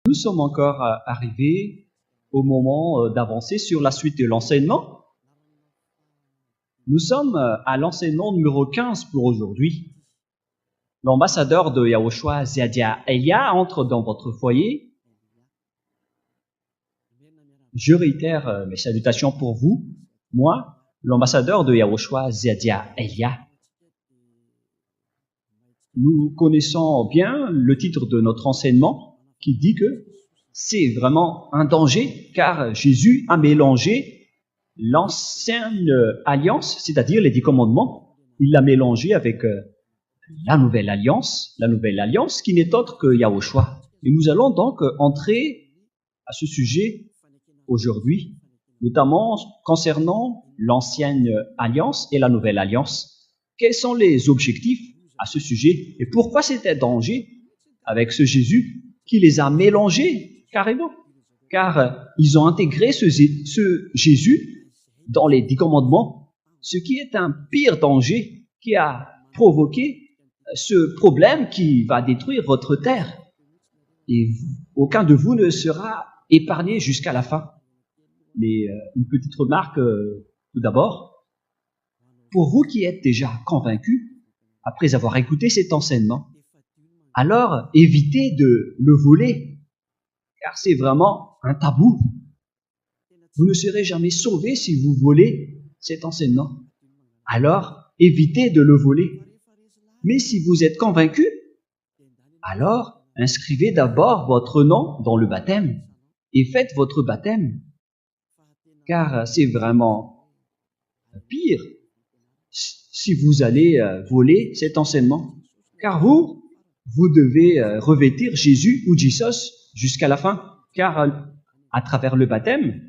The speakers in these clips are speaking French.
Nous sommes encore arrivés au moment d'avancer sur la suite de l'enseignement. Nous sommes à l'enseignement numéro 15 pour aujourd'hui. L'ambassadeur de Yahushua, Ziadia Elia, entre dans votre foyer. Je réitère mes salutations pour vous. Moi, l'ambassadeur de Yahushua, Ziadia Elia. Nous connaissons bien le titre de notre enseignement qui dit que c'est vraiment un danger car Jésus a mélangé l'ancienne alliance, c'est-à-dire les 10 commandements, il l'a mélangé avec la nouvelle alliance qui n'est autre que Yahushua. Et nous allons donc entrer à ce sujet aujourd'hui, notamment concernant l'ancienne alliance et la nouvelle alliance. Quels sont les objectifs à ce sujet et pourquoi c'était un danger avec ce Jésus qui les a mélangés carrément? Car ils ont intégré ce Jésus dans les 10 commandements, ce qui est un pire danger qui a provoqué ce problème qui va détruire votre terre. Et aucun de vous ne sera épargné jusqu'à la fin. Mais une petite remarque tout d'abord. Pour vous qui êtes déjà convaincus, après avoir écouté cet enseignement, alors évitez de le voler, car c'est vraiment un tabou. Vous ne serez jamais sauvé si vous volez cet enseignement. Alors, évitez de le voler. Mais si vous êtes convaincu, alors inscrivez d'abord votre nom dans le baptême et faites votre baptême. Car c'est vraiment pire si vous allez voler cet enseignement. Car vous devez revêtir Jésus ou Jesus jusqu'à la fin. Car à travers le baptême,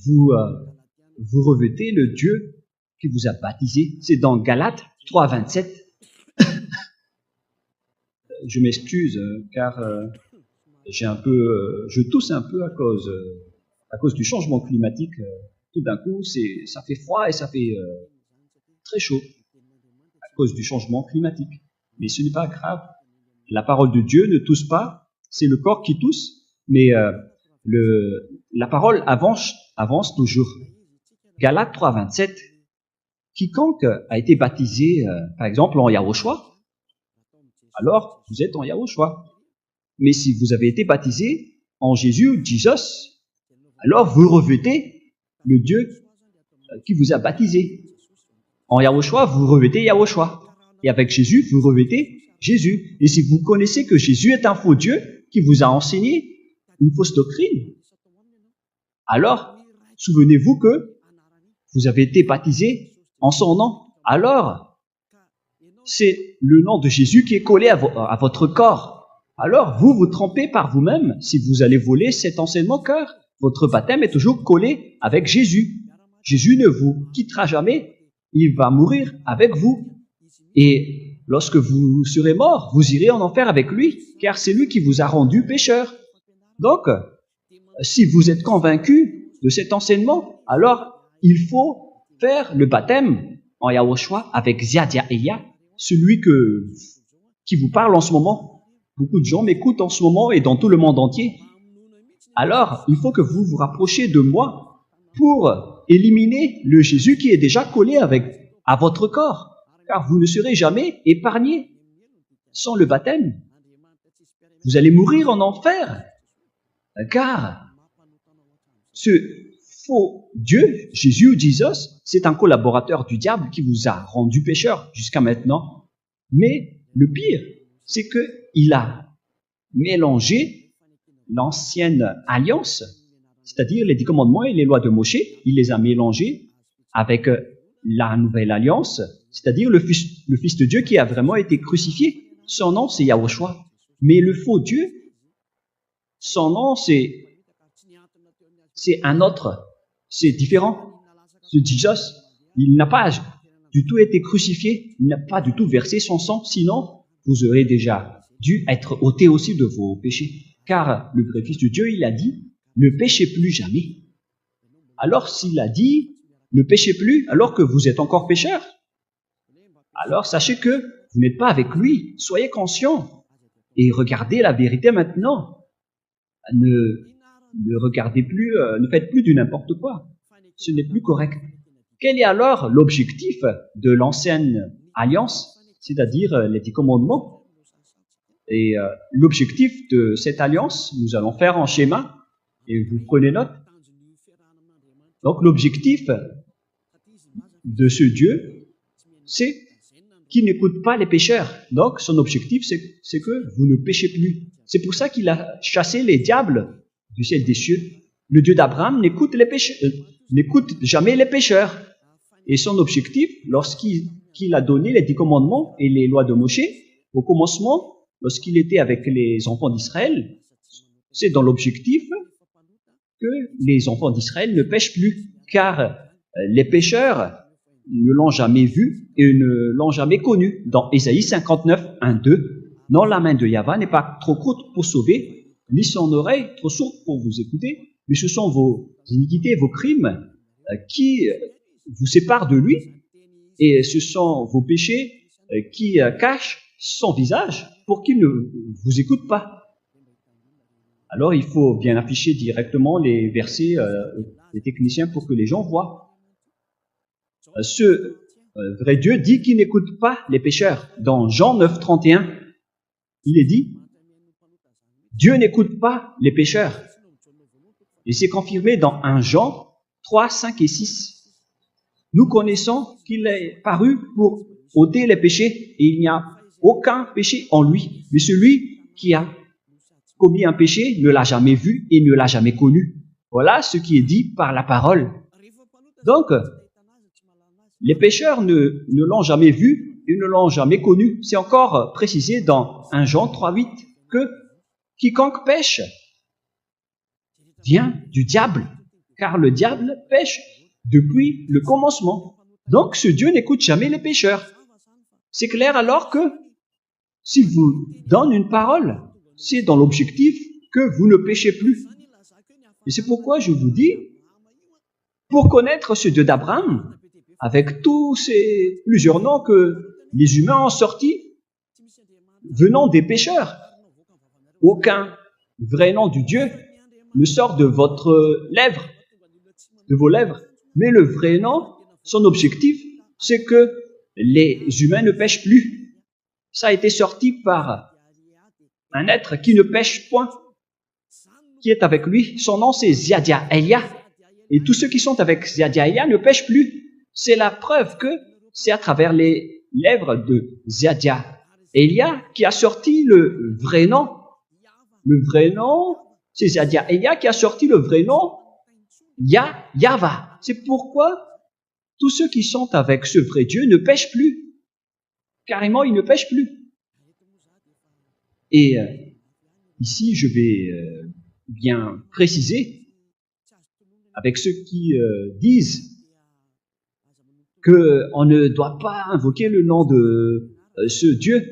vous revêtez le Dieu qui vous a baptisé. C'est dans Galates 3, 27. Je m'excuse car je tousse un peu à cause du changement climatique. Tout d'un coup, ça fait froid et ça fait très chaud à cause du changement climatique. Mais ce n'est pas grave. La parole de Dieu ne tousse pas, c'est le corps qui tousse, mais la parole avance toujours. Galates 3, 27. Quiconque a été baptisé, par exemple, en Yahushua, alors vous êtes en Yahushua. Mais si vous avez été baptisé en Jésus ou Jesus, alors vous revêtez le Dieu qui vous a baptisé. En Yahushua, vous revêtez Yahushua. Et avec Jésus, vous revêtez Jésus. Et si vous connaissez que Jésus est un faux Dieu qui vous a enseigné une fausse doctrine, alors souvenez-vous que vous avez été baptisé en son nom. Alors, c'est le nom de Jésus qui est collé à votre corps. Alors, vous trompez par vous-même si vous allez voler cet enseignement, car votre baptême est toujours collé avec Jésus. Jésus ne vous quittera jamais. Il va mourir avec vous. Et lorsque vous serez mort, vous irez en enfer avec lui, car c'est lui qui vous a rendu pécheur. Donc, si vous êtes convaincu de cet enseignement, alors il faut faire le baptême en Yahushua avec Ziadia Elia, celui qui vous parle en ce moment. Beaucoup de gens m'écoutent en ce moment et dans tout le monde entier. Alors, il faut que vous vous rapprochiez de moi pour éliminer le Jésus qui est déjà collé à votre corps, car vous ne serez jamais épargné sans le baptême. Vous allez mourir en enfer, car ce faux Dieu, Jésus ou Jesus, c'est un collaborateur du diable qui vous a rendu pécheur jusqu'à maintenant. Mais le pire, c'est qu'il a mélangé l'ancienne alliance, c'est-à-dire les 10 commandements et les lois de Moshe, il les a mélangés avec la nouvelle alliance, c'est-à-dire le Fils de Dieu qui a vraiment été crucifié. Son nom, c'est Yahushua. Mais le faux Dieu, son nom, c'est un autre. C'est différent. Ce Jesus, il n'a pas du tout été crucifié, il n'a pas du tout versé son sang, sinon vous aurez déjà dû être ôté aussi de vos péchés. Car le vrai Fils de Dieu, il a dit, ne péchez plus jamais. Alors s'il a dit, ne péchez plus alors que vous êtes encore pécheur, alors sachez que vous n'êtes pas avec lui. Soyez conscient et regardez la vérité maintenant. ne regardez plus, ne faites plus du n'importe quoi. Ce n'est plus correct. Quel est alors l'objectif de l'ancienne alliance, c'est-à-dire les 10 commandements? Et l'objectif de cette alliance, nous allons faire en schéma, et vous prenez note. Donc l'objectif de ce Dieu, c'est qu'il n'écoute pas les pécheurs. Donc son objectif, c'est que vous ne péchez plus. C'est pour ça qu'il a chassé les diables du ciel des cieux. Le Dieu d'Abraham n'écoute jamais les pécheurs. Et son objectif, lorsqu'il a donné les 10 commandements et les lois de Moïse, au commencement, lorsqu'il était avec les enfants d'Israël, c'est dans l'objectif que les enfants d'Israël ne pêchent plus, car les pécheurs ne l'ont jamais vu et ne l'ont jamais connu. Dans Ésaïe 59, 1, 2, « Non, la main de Yahva n'est pas trop courte pour sauver, ni son oreille trop sourde pour vous écouter, mais ce sont vos iniquités, vos crimes qui vous séparent de lui, et ce sont vos péchés qui cachent son visage pour qu'il ne vous écoute pas. » Alors il faut bien afficher directement les versets des techniciens pour que les gens voient. Ce vrai Dieu dit qu'il n'écoute pas les pécheurs. Dans Jean 9, 31, il est dit, Dieu n'écoute pas les pécheurs. Et c'est confirmé dans 1 Jean 3, 5 et 6. Nous connaissons qu'il est paru pour ôter les péchés et il n'y a aucun péché en lui. Mais celui qui a commis un péché ne l'a jamais vu et ne l'a jamais connu. Voilà ce qui est dit par la parole. Donc, les pécheurs ne l'ont jamais vu et ne l'ont jamais connu. C'est encore précisé dans 1 Jean 3, 8 que quiconque pêche vient du diable, car le diable pêche depuis le commencement. Donc, ce Dieu n'écoute jamais les pécheurs. C'est clair alors que s'il vous donne une parole, c'est dans l'objectif que vous ne péchez plus. Et c'est pourquoi je vous dis, pour connaître ce Dieu d'Abraham, avec tous ces plusieurs noms que les humains ont sortis, venant des pécheurs, aucun vrai nom du Dieu ne sort de votre lèvre, de vos lèvres. Mais le vrai nom, son objectif, c'est que les humains ne pêchent plus. Ça a été sorti par un être qui ne pêche point, qui est avec lui. Son nom, c'est Ziadia Elia. Et tous ceux qui sont avec Ziadia Elia ne pêchent plus. C'est la preuve que c'est à travers les lèvres de Ziadia Elia qui a sorti le vrai nom. Le vrai nom, c'est Ziadia Elia qui a sorti le vrai nom Yahva. C'est pourquoi tous ceux qui sont avec ce vrai Dieu ne pêchent plus. Carrément, ils ne pêchent plus. Et ici, je vais bien préciser avec ceux qui disent qu'on ne doit pas invoquer le nom de ce Dieu.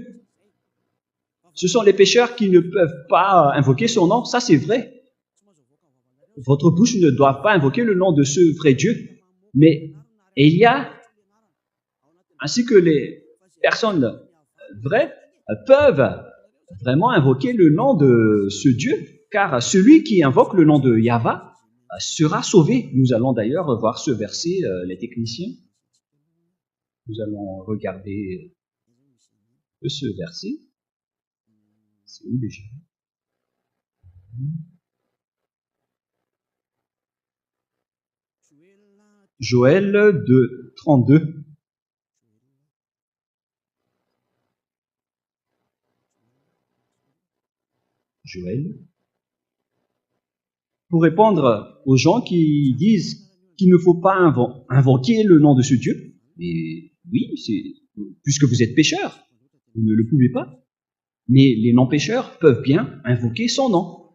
Ce sont les pécheurs qui ne peuvent pas invoquer son nom. Ça, c'est vrai. Votre bouche ne doit pas invoquer le nom de ce vrai Dieu. Mais Elia, ainsi que les personnes vraies, peuvent vraiment invoquer le nom de ce Dieu, car celui qui invoque le nom de Yahva sera sauvé. Nous allons d'ailleurs voir ce verset, les techniciens. Nous allons regarder ce verset. C'est où déjà? Joël 2, 32. Joël. Pour répondre aux gens qui disent qu'il ne faut pas invoquer le nom de ce Dieu, et oui, puisque vous êtes pécheur, vous ne le pouvez pas. Mais les non-pécheurs peuvent bien invoquer son nom.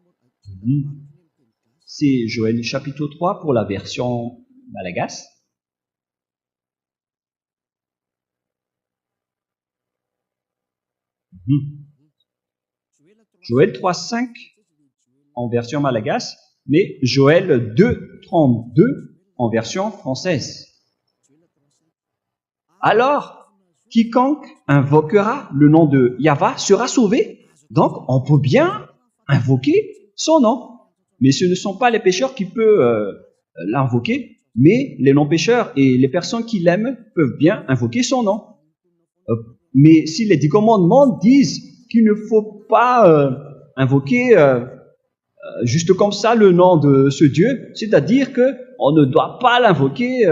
C'est Joël chapitre 3 pour la version malagasy. Joël 3.5 en version malagasy, mais Joël 2.32 en version française. Alors, quiconque invoquera le nom de Yahva sera sauvé. Donc, on peut bien invoquer son nom. Mais ce ne sont pas les pécheurs qui peuvent l'invoquer, mais les non-pécheurs et les personnes qui l'aiment peuvent bien invoquer son nom. Mais si les 10 commandements disent qu'il ne faut pas invoquer juste comme ça le nom de ce Dieu, c'est-à-dire que on ne doit pas l'invoquer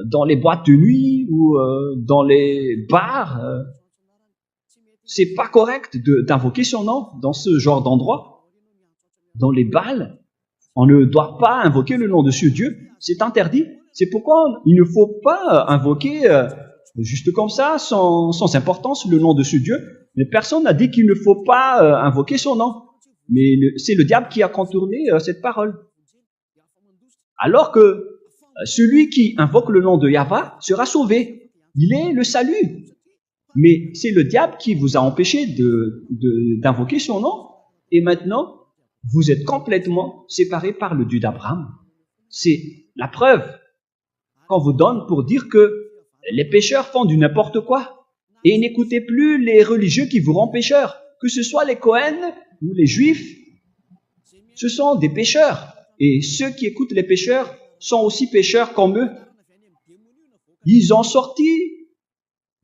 dans les boîtes de nuit ou dans les bars. C'est pas correct d'invoquer son nom dans ce genre d'endroit. Dans les bals, on ne doit pas invoquer le nom de ce Dieu. C'est interdit. C'est pourquoi il ne faut pas invoquer juste comme ça, sans importance, le nom de ce Dieu. Mais personne n'a dit qu'il ne faut pas invoquer son nom. Mais c'est le diable qui a contourné cette parole. Alors que celui qui invoque le nom de Yahva sera sauvé. Il est le salut. Mais c'est le diable qui vous a empêché d'invoquer son nom. Et maintenant, vous êtes complètement séparés par le Dieu d'Abraham. C'est la preuve qu'on vous donne pour dire que les pécheurs font du n'importe quoi. Et n'écoutez plus les religieux qui vous rendent pécheurs. Que ce soit les Cohen ou les Juifs, ce sont des pécheurs. Et ceux qui écoutent les pécheurs sont aussi pécheurs comme eux. Ils ont sorti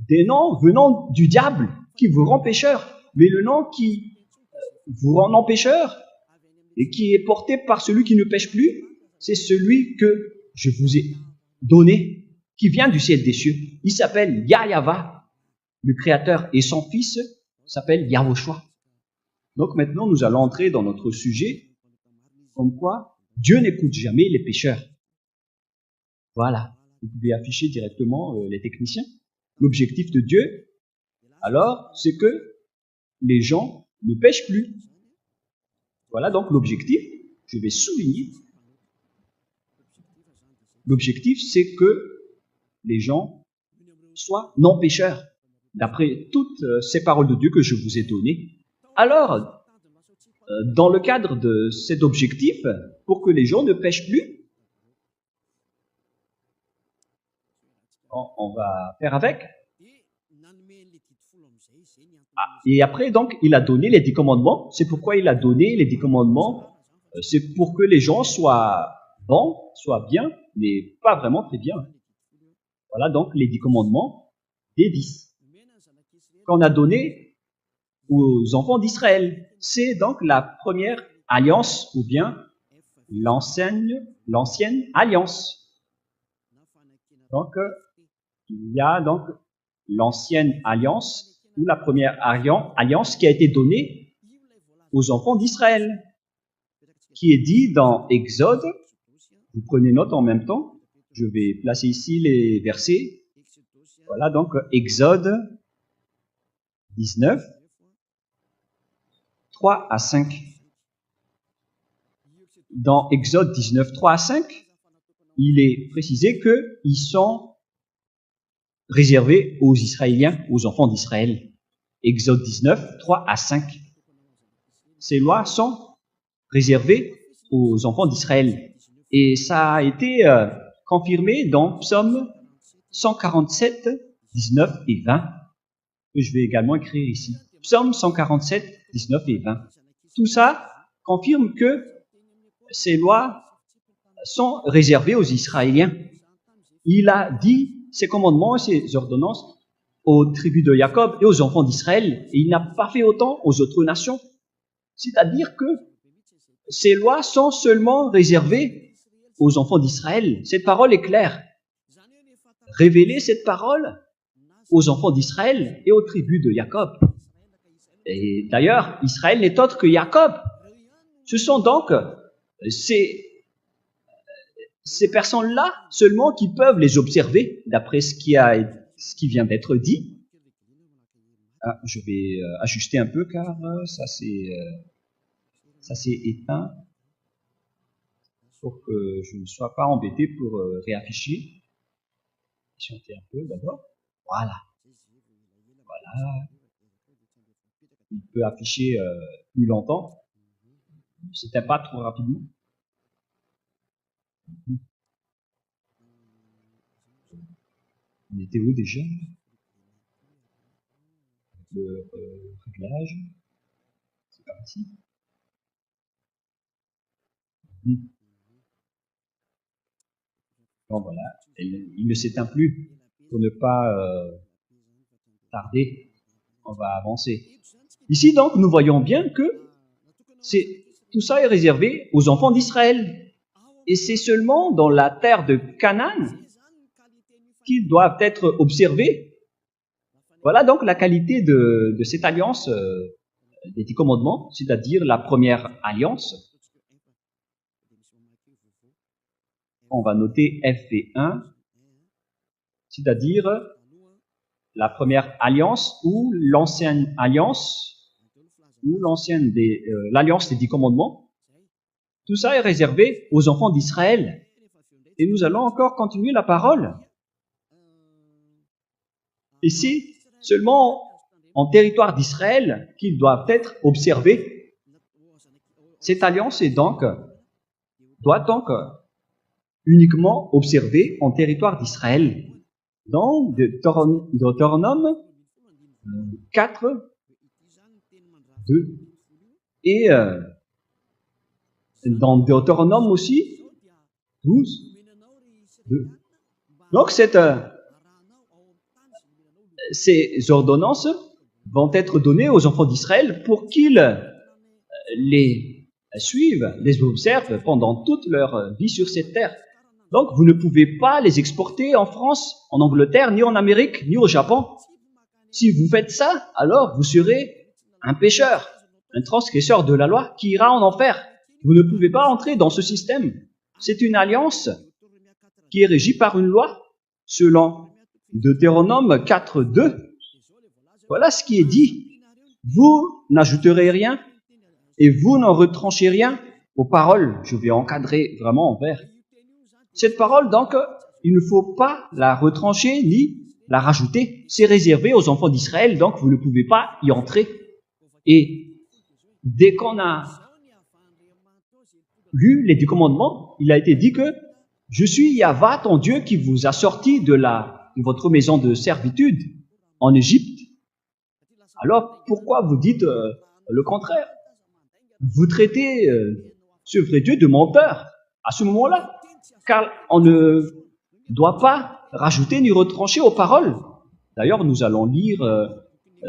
des noms venant du diable qui vous rend pécheur. Mais le nom qui vous rend non pécheur et qui est porté par celui qui ne pêche plus, c'est celui que je vous ai donné, qui vient du ciel des cieux. Il s'appelle Yahva, le Créateur, et son fils s'appelle Yahushua. Donc maintenant, nous allons entrer dans notre sujet, comme quoi Dieu n'écoute jamais les pécheurs. Voilà, vous pouvez afficher directement les techniciens. L'objectif de Dieu, alors, c'est que les gens ne pêchent plus. Voilà donc l'objectif. Je vais souligner. L'objectif, c'est que les gens soient non pécheurs, d'après toutes ces paroles de Dieu que je vous ai données. Alors, dans le cadre de cet objectif, pour que les gens ne pêchent plus, on va faire avec. Et après, donc, il a donné les 10 commandements. C'est pourquoi il a donné les 10 commandements. C'est pour que les gens soient bons, soient bien, mais pas vraiment très bien. Voilà donc les 10 commandements des 10 qu'on a donné aux enfants d'Israël. C'est donc la première alliance ou bien l'ancienne alliance. Donc, il y a donc l'ancienne alliance ou la première alliance qui a été donnée aux enfants d'Israël, qui est dit dans Exode. Vous prenez note en même temps. Je vais placer ici les versets. Voilà donc Exode 19, 3 à 5. Dans Exode 19, 3 à 5, il est précisé qu'ils sont réservés aux Israéliens, aux enfants d'Israël. Exode 19, 3 à 5. Ces lois sont réservées aux enfants d'Israël. Et ça a été confirmé dans Psaume 147, 19 et 20, que je vais également écrire ici. Psaume 147, 19 et 20. Tout ça confirme que ces lois sont réservées aux Israéliens. Il a dit ses commandements et ses ordonnances aux tribus de Jacob et aux enfants d'Israël, et il n'a pas fait autant aux autres nations. C'est-à-dire que ces lois sont seulement réservées aux enfants d'Israël. Cette parole est claire. Révéler cette parole aux enfants d'Israël et aux tribus de Jacob. Et d'ailleurs, Israël n'est autre que Jacob. Ce sont donc ces personnes-là seulement qui peuvent les observer, d'après ce qui vient d'être dit. Ah, je vais ajuster un peu car ça s'est éteint pour que je ne sois pas embêté pour réafficher. Chanter un peu d'abord. Voilà. Voilà. Il peut afficher plus longtemps. C'était pas trop rapidement. On était où déjà? Le réglage. C'est pas ici. Bon, voilà, il ne s'éteint plus. Pour ne pas tarder, on va avancer. Ici, donc, nous voyons bien que tout ça est réservé aux enfants d'Israël. Et c'est seulement dans la terre de Canaan qu'ils doivent être observés. Voilà donc la qualité de cette alliance des 10 commandements, c'est-à-dire la première alliance. On va noter FV1, c'est-à-dire la première alliance ou l'ancienne alliance, ou l'alliance des 10 commandements. Tout ça est réservé aux enfants d'Israël. Et nous allons encore continuer la parole. Ici, seulement en territoire d'Israël qu'ils doivent être observés. Cette alliance doit donc uniquement observée en territoire d'Israël. Dans Deutéronome 4, 2, et dans Deutéronome aussi 12, 2. Donc ces ordonnances vont être données aux enfants d'Israël pour qu'ils les suivent, les observent pendant toute leur vie sur cette terre. Donc, vous ne pouvez pas les exporter en France, en Angleterre, ni en Amérique, ni au Japon. Si vous faites ça, alors vous serez un pécheur, un transgresseur de la loi qui ira en enfer. Vous ne pouvez pas entrer dans ce système. C'est une alliance qui est régie par une loi, selon Deutéronome 4, 2. Voilà ce qui est dit. Vous n'ajouterez rien et vous n'en retranchez rien aux paroles. Je vais encadrer vraiment en vert. Cette parole, donc, il ne faut pas la retrancher ni la rajouter. C'est réservé aux enfants d'Israël, donc vous ne pouvez pas y entrer. Et dès qu'on a lu les 10 commandements, il a été dit que « Je suis Yahva, ton Dieu, qui vous a sorti de votre maison de servitude en Égypte. » Alors, pourquoi vous dites le contraire? Vous traitez ce vrai Dieu de menteur à ce moment-là, car on ne doit pas rajouter ni retrancher aux paroles. D'ailleurs, nous allons lire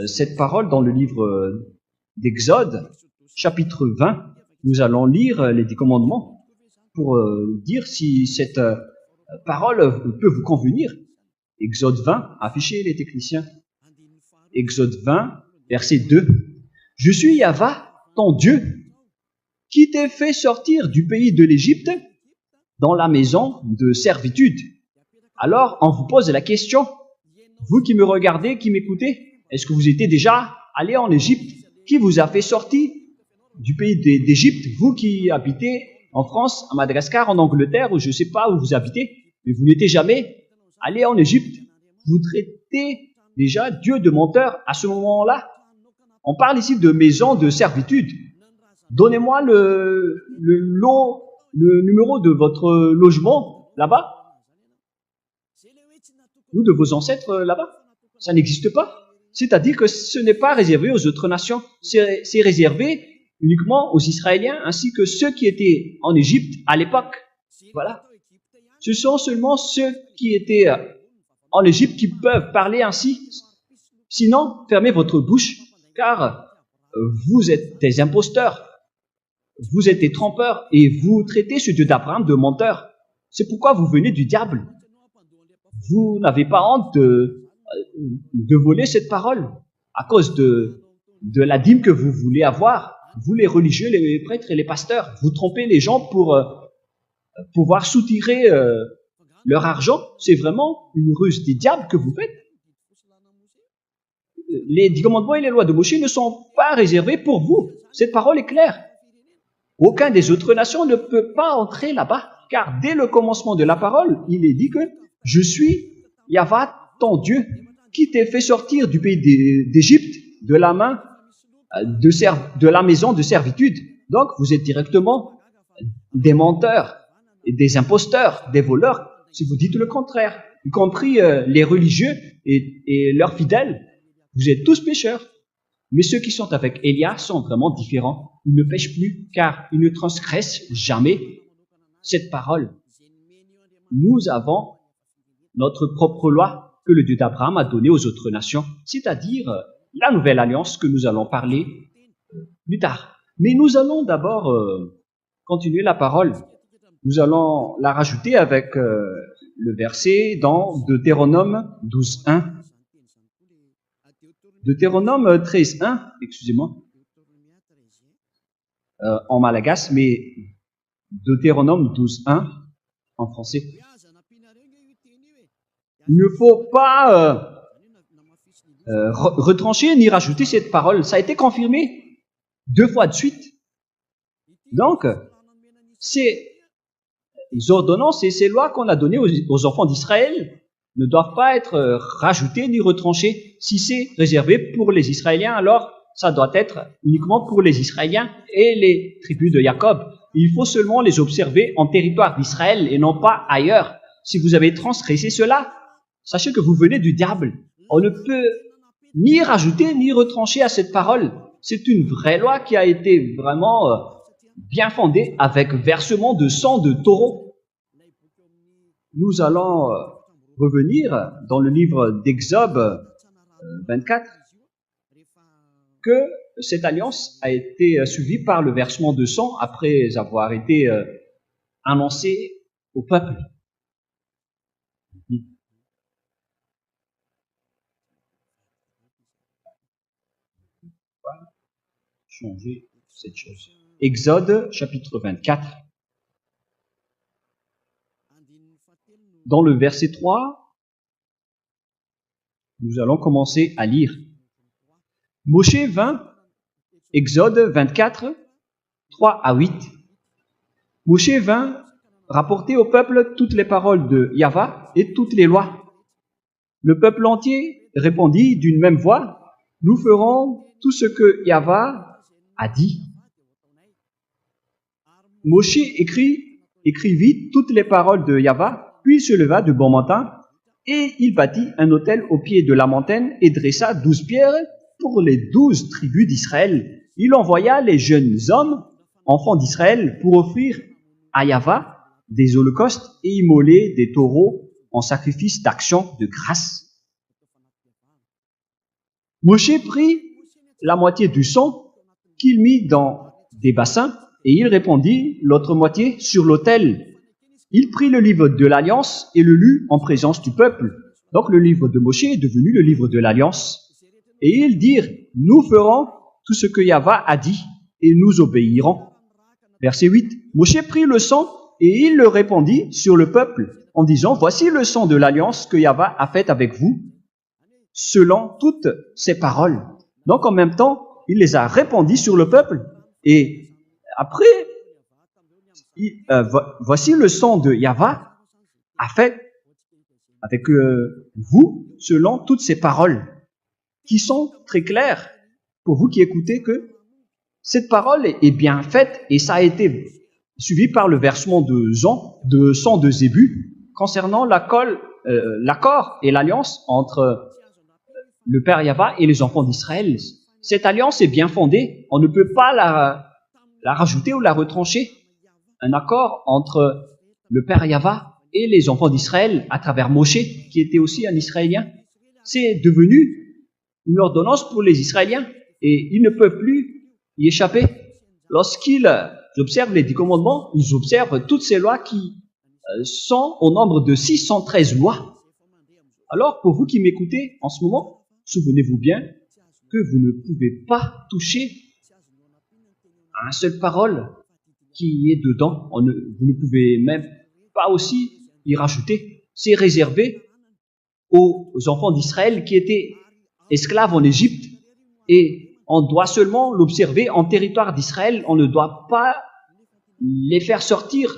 cette parole dans le livre d'Exode, chapitre 20. Nous allons lire les 10 commandements pour dire si cette parole peut vous convenir. Exode 20, affichez les techniciens. Exode 20, verset 2. « Je suis Yahva, ton Dieu, qui t'ai fait sortir du pays de l'Égypte dans la maison de servitude. » Alors, on vous pose la question, vous qui me regardez, qui m'écoutez, est-ce que vous étiez déjà allé en Égypte? Qui vous a fait sortir du pays d'Égypte? Vous qui habitez en France, à Madagascar, en Angleterre, ou je ne sais pas où vous habitez, mais vous n'étiez jamais allé en Égypte. Vous traitez déjà Dieu de menteur à ce moment-là. On parle ici de maison de servitude. Donnez-moi le numéro de votre logement là-bas, ou de vos ancêtres là-bas. Ça n'existe pas. C'est-à-dire que ce n'est pas réservé aux autres nations. C'est réservé uniquement aux Israéliens ainsi que ceux qui étaient en Égypte à l'époque. Voilà. Ce sont seulement ceux qui étaient en Égypte qui peuvent parler ainsi. Sinon, fermez votre bouche, car vous êtes des imposteurs. Vous êtes des trompeurs et vous traitez ce Dieu d'Abraham de menteur. C'est pourquoi vous venez du diable. Vous n'avez pas honte de voler cette parole à cause de la dîme que vous voulez avoir. Vous, les religieux, les prêtres et les pasteurs, vous trompez les gens pour pouvoir soutirer leur argent. C'est vraiment une ruse des diables que vous faites. Les 10 commandements et les lois de Moïse ne sont pas réservés pour vous. Cette parole est claire. Aucun des autres nations ne peut pas entrer là-bas, car dès le commencement de la parole, il est dit que « Je suis Yahva, ton Dieu, qui t'ai fait sortir du pays d'Égypte, de la maison de servitude. » Donc, vous êtes directement des menteurs, et des imposteurs, des voleurs, si vous dites le contraire, y compris les religieux et leurs fidèles. Vous êtes tous pécheurs. Mais ceux qui sont avec Élia sont vraiment différents. Ils ne pêchent plus, car ils ne transgressent jamais. cette parole. Nous avons notre propre loi que le Dieu d'Abraham a donnée aux autres nations, c'est-à-dire la nouvelle alliance que nous allons parler plus tard. Mais nous allons d'abord continuer la parole. Nous allons la rajouter avec le verset dans Deutéronome 12.1. Deutéronome 13.1, excusez-moi, en malagasy, mais Deutéronome 12.1 en français. Il ne faut pas retrancher ni rajouter cette parole. Ça a été confirmé 2 fois de suite. Donc, ces ordonnances et ces lois qu'on a données aux enfants d'Israël ne doivent pas être rajoutées ni retranchées. Si c'est réservé pour les Israéliens, alors ça doit être uniquement pour les Israéliens et les tribus de Jacob. Il faut seulement les observer en territoire d'Israël et non pas ailleurs. Si vous avez transgressé cela, sachez que vous venez du diable. On ne peut ni rajouter ni retrancher à cette parole. C'est une vraie loi qui a été vraiment bien fondée avec versement de sang de taureau. Nous allons revenir dans le livre d'Exode 24 que cette alliance a été suivie par le versement de sang après avoir été annoncée au peuple. Changer cette chose. Exode chapitre 24. Dans le verset 3, nous allons commencer à lire. Moshe vint, Exode 24, 3 à 8. Moshe vint rapporter au peuple toutes les paroles de Yahvé et toutes les lois. Le peuple entier répondit d'une même voix, nous ferons tout ce que Yahvé a dit. Moshe écrivit toutes les paroles de Yahvé, puis se leva de bon matin, et il bâtit un autel au pied de la montagne et dressa 12 pierres pour les 12 tribus d'Israël. Il envoya les jeunes hommes, enfants d'Israël, pour offrir à Yahvé des holocaustes et immoler des taureaux en sacrifice d'action de grâce. Moshe prit la moitié du sang qu'il mit dans des bassins et il répandit l'autre moitié sur l'autel. Il prit le livre de l'Alliance et le lut en présence du peuple. Donc le livre de Moshe est devenu le livre de l'Alliance. Et ils dirent, nous ferons tout ce que Yahvé a dit et nous obéirons. Verset 8, Moshe prit le sang et il le répandit sur le peuple en disant, voici le sang de l'Alliance que Yahvé a faite avec vous, selon toutes ses paroles. Donc en même temps, il les a répandis sur le peuple et après, voici le sang de Yahvé a fait avec vous selon toutes ces paroles qui sont très claires pour vous qui écoutez que cette parole est bien faite et ça a été suivi par le versement de sang de Zébu concernant l'accord et l'alliance entre le Père Yahvé et les enfants d'Israël. Cette alliance est bien fondée, on ne peut pas la rajouter ou la retrancher. Un accord entre le Père Yahvé et les enfants d'Israël à travers Moshe, qui était aussi un Israélien. C'est devenu une ordonnance pour les Israéliens et ils ne peuvent plus y échapper. Lorsqu'ils observent les 10 commandements, ils observent toutes ces lois qui sont au nombre de 613 lois. Alors, pour vous qui m'écoutez en ce moment, souvenez-vous bien que vous ne pouvez pas toucher à une seule parole qui est dedans. Vous ne pouvez même pas aussi y rajouter. C'est réservé aux enfants d'Israël qui étaient esclaves en Égypte et on doit seulement l'observer en territoire d'Israël. On ne doit pas les faire sortir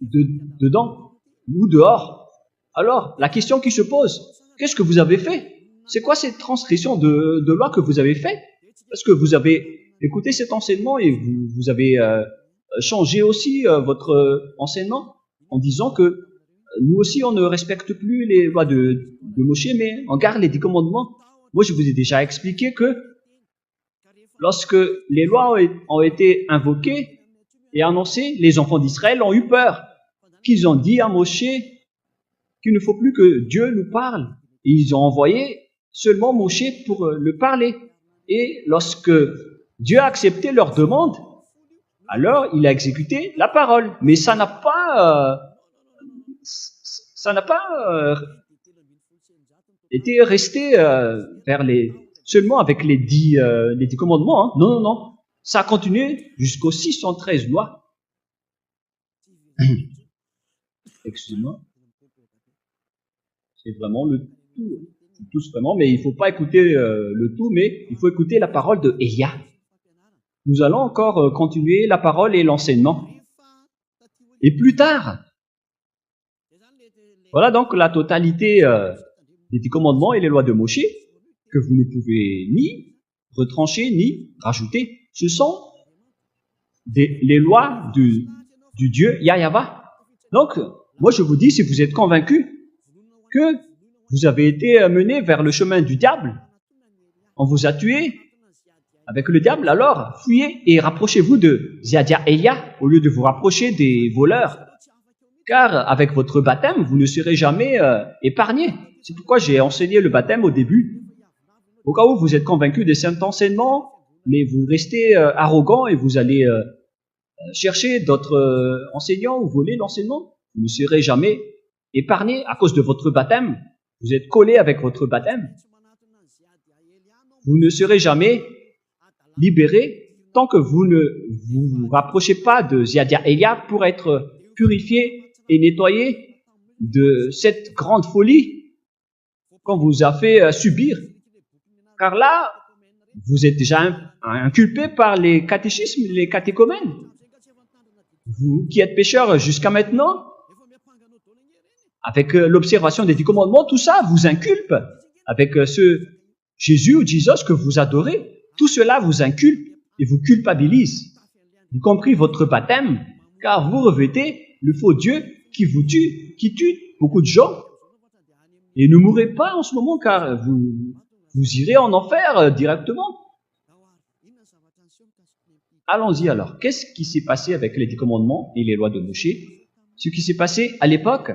dedans ou dehors. Alors, la question qui se pose, qu'est-ce que vous avez fait? C'est quoi cette transgression de loi que vous avez fait? Parce que vous avez écouté cet enseignement et vous avez changé aussi votre enseignement en disant que nous aussi, on ne respecte plus les lois de Moshe, mais on garde les 10 commandements. Moi, je vous ai déjà expliqué que lorsque les lois ont été invoquées, et annoncé, les enfants d'Israël ont eu peur, qu'ils ont dit à Moshe qu'il ne faut plus que Dieu nous parle. Et ils ont envoyé seulement Moshe pour le parler. Et lorsque Dieu a accepté leur demande, alors il a exécuté la parole. Mais ça n'a pas été resté seulement avec les 10 commandements. Hein. Non, non, non. Ça a continué jusqu'aux 613 lois. Excusez-moi. C'est vraiment le tout. Tous vraiment, mais il ne faut pas écouter le tout, mais il faut écouter la parole de Elia. Nous allons encore continuer la parole et l'enseignement. Et plus tard, voilà donc la totalité des 10 commandements et les lois de Moshe, que vous ne pouvez ni retrancher ni rajouter. Ce sont les lois du Dieu Yahweh. Donc, moi je vous dis, si vous êtes convaincus que vous avez été mené vers le chemin du diable, on vous a tué avec le diable, alors fuyez et rapprochez-vous de Ziadia Elia au lieu de vous rapprocher des voleurs. Car avec votre baptême, vous ne serez jamais épargné. C'est pourquoi j'ai enseigné le baptême au début. Au cas où vous êtes convaincu de cet enseignement, mais vous restez arrogant et vous allez chercher d'autres enseignants ou voler l'enseignement, vous ne serez jamais épargné à cause de votre baptême. Vous êtes collé avec votre baptême. Vous ne serez jamais libéré tant que vous ne vous rapprochez pas de Ziadia Elia pour être purifié et nettoyé de cette grande folie qu'on vous a fait subir. Car là, vous êtes déjà inculpé par les catéchismes, les catéchomènes. Vous qui êtes pécheurs jusqu'à maintenant, avec l'observation des 10 commandements, tout ça vous inculpe. Avec ce Jésus ou Jesus que vous adorez, tout cela vous inculpe et vous culpabilise, y compris votre baptême, car vous revêtez le faux Dieu qui vous tue, qui tue beaucoup de gens. Et ne mourrez pas en ce moment, car vous irez en enfer directement. Allons-y alors. Qu'est-ce qui s'est passé avec les 10 commandements et les lois de Moshe? Ce qui s'est passé à l'époque,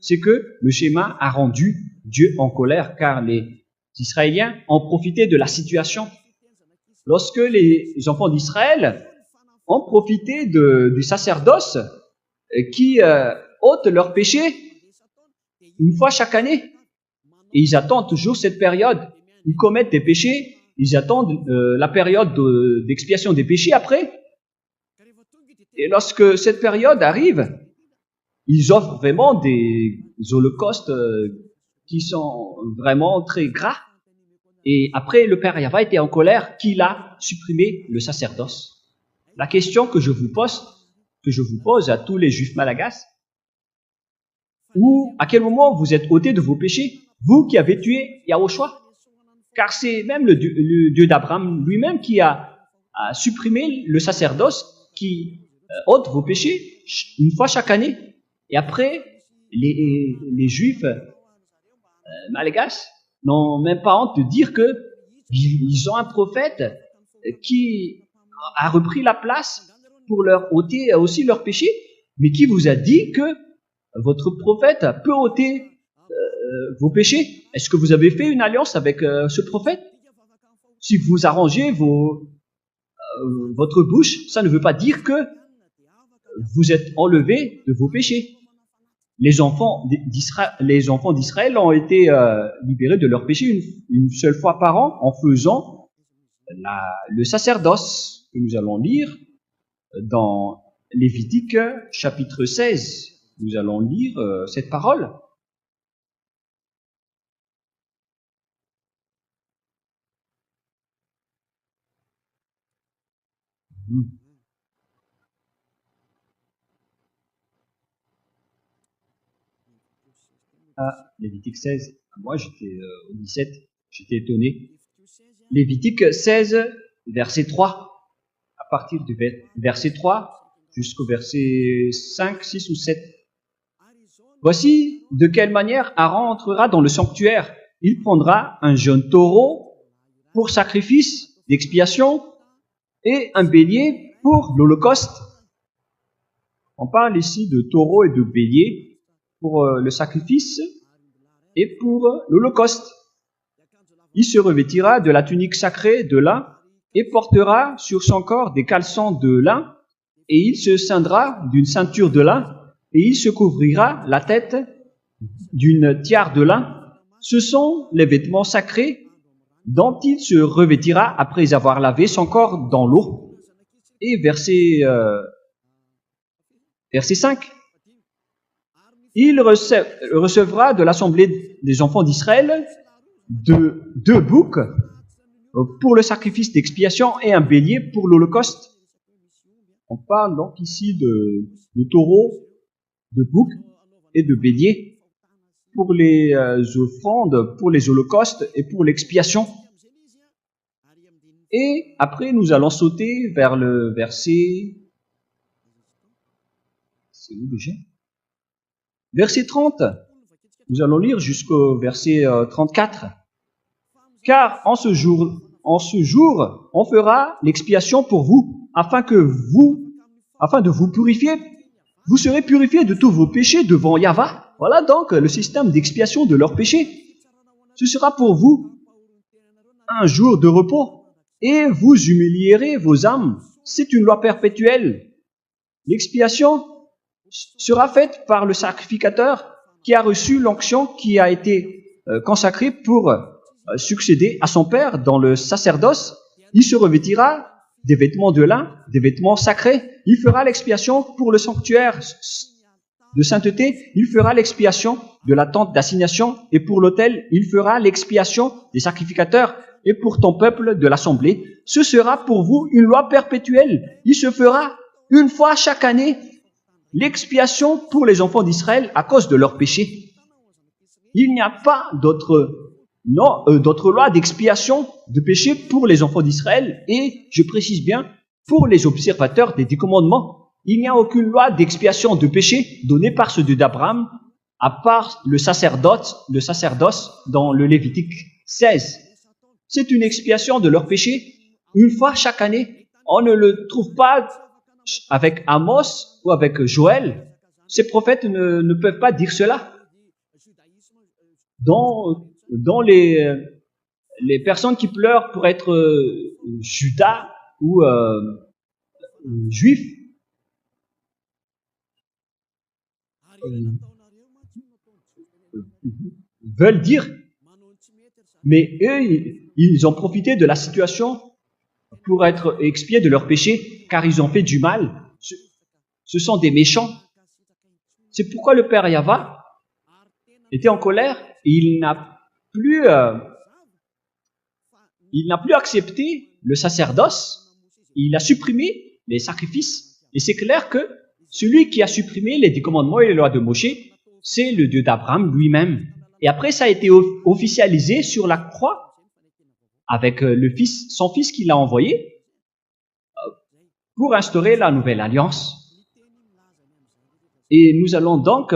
c'est que le schéma a rendu Dieu en colère, car les Israéliens ont profité de la situation. Lorsque les enfants d'Israël ont profité du sacerdoce qui ôte leurs péchés une fois chaque année, et ils attendent toujours cette période, ils commettent des péchés, ils attendent la période d'expiation des péchés après, et lorsque cette période arrive, ils offrent vraiment des holocaustes qui sont vraiment très gras. Et après, le Père Yahweh était en colère qu'il a supprimé le sacerdoce. La question que je vous pose à tous les Juifs malagasy, à quel moment vous êtes ôtés de vos péchés, vous qui avez tué Yahushua? Car c'est même le Dieu d'Abraham lui-même qui a supprimé le sacerdoce qui ôte vos péchés une fois chaque année. Et après, les Juifs malagasy n'ont même pas honte de dire qu'ils ont un prophète qui a repris la place pour leur ôter aussi leurs péchés, mais qui vous a dit que votre prophète peut ôter vos péchés. Est-ce que vous avez fait une alliance avec ce prophète? Si vous arrangez votre bouche, ça ne veut pas dire que vous êtes enlevés de vos péchés. Les enfants d'Israël ont été libérés de leurs péchés une seule fois par an en faisant le sacerdoce que nous allons lire dans Lévitique chapitre 16. Nous allons lire cette parole. Lévitique 16. Moi, j'étais au 17. J'étais étonné. Lévitique 16, verset 3. À partir du verset 3 jusqu'au verset 5, 6 ou 7. Voici de quelle manière Aaron entrera dans le sanctuaire. Il prendra un jeune taureau pour sacrifice d'expiation et un bélier pour l'Holocauste. On parle ici de taureau et de bélier pour le sacrifice et pour l'Holocauste. Il se revêtira de la tunique sacrée de lin et portera sur son corps des caleçons de lin, et il se ceindra d'une ceinture de lin, et il se couvrira la tête d'une tiare de lin. Ce sont les vêtements sacrés dont il se revêtira après avoir lavé son corps dans l'eau. Et verset 5. Il recevra de l'assemblée des enfants d'Israël deux boucs pour le sacrifice d'expiation et un bélier pour l'Holocauste. On parle donc ici de taureau, de bouc et de bélier pour les offrandes, pour les holocaustes et pour l'expiation. Et après, nous allons sauter vers le verset... C'est où déjà? Verset 30. Nous allons lire jusqu'au verset 34. Car en ce jour, on fera l'expiation pour vous, afin de vous purifier. Vous serez purifiés de tous vos péchés devant Yahweh. Voilà donc le système d'expiation de leurs péchés. Ce sera pour vous un jour de repos, et vous humilierez vos âmes. C'est une loi perpétuelle. L'expiation sera faite par le sacrificateur qui a reçu l'onction qui a été consacrée pour succéder à son père dans le sacerdoce. Il se revêtira des vêtements de lin, des vêtements sacrés. Il fera l'expiation pour le sanctuaire de sainteté. Il fera l'expiation de la tente d'assignation, et pour l'autel, il fera l'expiation des sacrificateurs, et pour ton peuple de l'assemblée. Ce sera pour vous une loi perpétuelle. Il se fera une fois chaque année l'expiation pour les enfants d'Israël à cause de leurs péchés. Il n'y a pas d'autre loi d'expiation de péché pour les enfants d'Israël, et je précise bien, pour les observateurs des 10 commandements. Il n'y a aucune loi d'expiation de péché donnée par ce Dieu d'Abraham, à part le sacerdoce dans le Lévitique 16. C'est une expiation de leurs péchés une fois chaque année. On ne le trouve pas avec Amos ou avec Joël. Ces prophètes ne peuvent pas dire cela. Dans les personnes qui pleurent pour être Judas ou juifs, veulent dire, mais eux, ils ont profité de la situation pour être expiés de leurs péchés, car ils ont fait du mal. Ce sont des méchants. C'est pourquoi le Père Yahweh était en colère. Il n'a plus accepté le sacerdoce. Il a supprimé les sacrifices. Et c'est clair que celui qui a supprimé les 10 commandements et les lois de Moshe, c'est le Dieu d'Abraham lui-même. Et après, ça a été officialisé sur la croix avec son fils qu'il a envoyé pour instaurer la nouvelle alliance. Et nous allons donc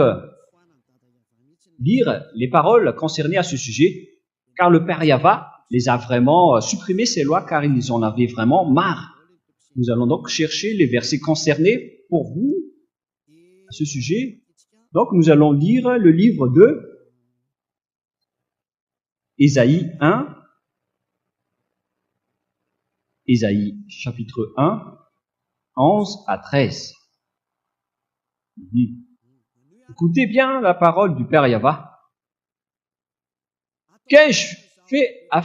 lire les paroles concernées à ce sujet, car le Père Yahweh les a vraiment supprimé ces lois, car ils en avaient vraiment marre. Nous allons donc chercher les versets concernés pour vous à ce sujet. Donc nous allons lire le livre de Ésaïe 1, Ésaïe chapitre 1, 11 à 13. Écoutez bien la parole du Père Yahweh. Qu'ai-je à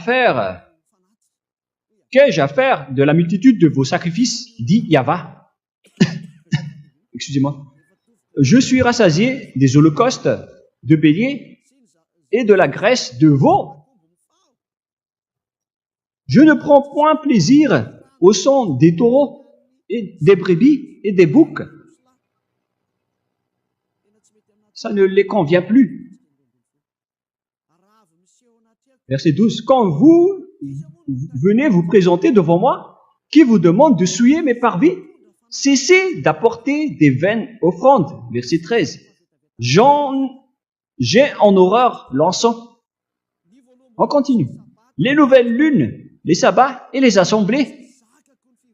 faire de la multitude de vos sacrifices, dit Yahweh. Excusez-moi. Je suis rassasié des holocaustes de béliers et de la graisse de veau. Je ne prends point plaisir au sang des taureaux et des brebis et des boucs. Ça ne les convient plus. Verset 12. Quand vous venez vous présenter devant moi, qui vous demande de souiller mes parvis, cessez d'apporter des vaines offrandes. Verset 13. J'ai en horreur l'encens. On continue. Les nouvelles lunes, les sabbats et les assemblées.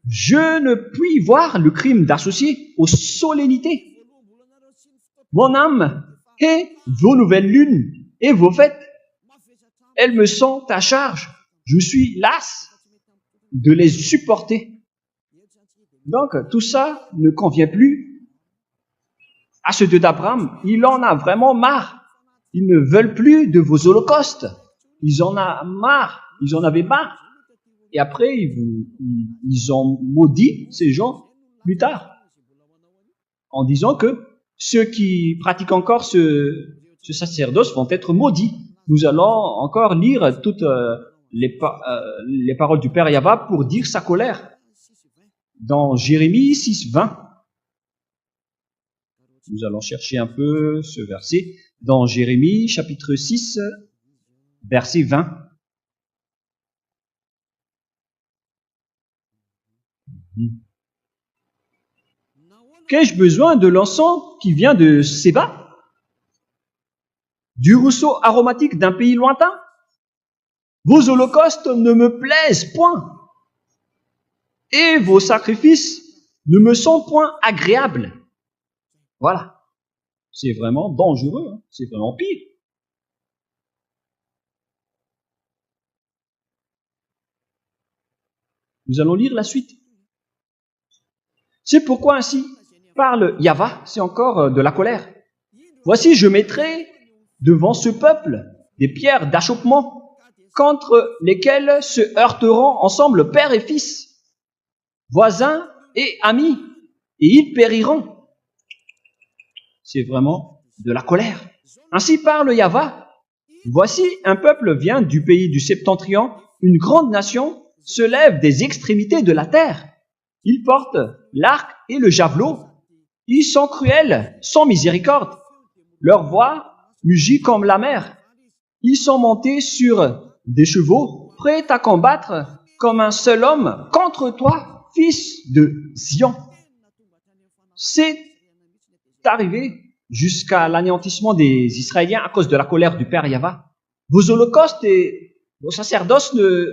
Je ne puis voir le crime d'associer aux solennités mon âme et vos nouvelles lunes et vos fêtes. Elles me sont à charge. Je suis las de les supporter. Donc, tout ça ne convient plus à ceux d'Abraham. Il en a vraiment marre. Ils ne veulent plus de vos holocaustes. Ils en ont marre. Ils en avaient marre. Et après, ils ont maudit ces gens plus tard, en disant que ceux qui pratiquent encore ce sacerdoce vont être maudits. Nous allons encore lire toutes les paroles du Père Yahva pour dire sa colère. Dans Jérémie 6, 20, nous allons chercher un peu ce verset. Dans Jérémie chapitre 6, verset 20. Qu'ai-je besoin de l'encens qui vient de Séba? Du rousseau aromatique d'un pays lointain? Vos holocaustes ne me plaisent point, et vos sacrifices ne me sont point agréables. Voilà. C'est vraiment dangereux, hein. C'est vraiment pire. Nous allons lire la suite. C'est pourquoi ainsi parle Yahva, c'est encore de la colère. Voici, je mettrai devant ce peuple des pierres d'achoppement contre lesquelles se heurteront ensemble père et fils, voisins et amis, et ils périront. C'est vraiment de la colère. Ainsi parle Yahva. Voici, un peuple vient du pays du septentrion, une grande nation se lève des extrémités de la terre. Ils portent l'arc et le javelot. Ils sont cruels, sans miséricorde. Leur voix mugit comme la mer. Ils sont montés sur des chevaux, prêts à combattre comme un seul homme contre toi, fils de Zion. C'est arrivé jusqu'à l'anéantissement des Israéliens à cause de la colère du Père Yahva. Vos holocaustes et vos sacerdoces ne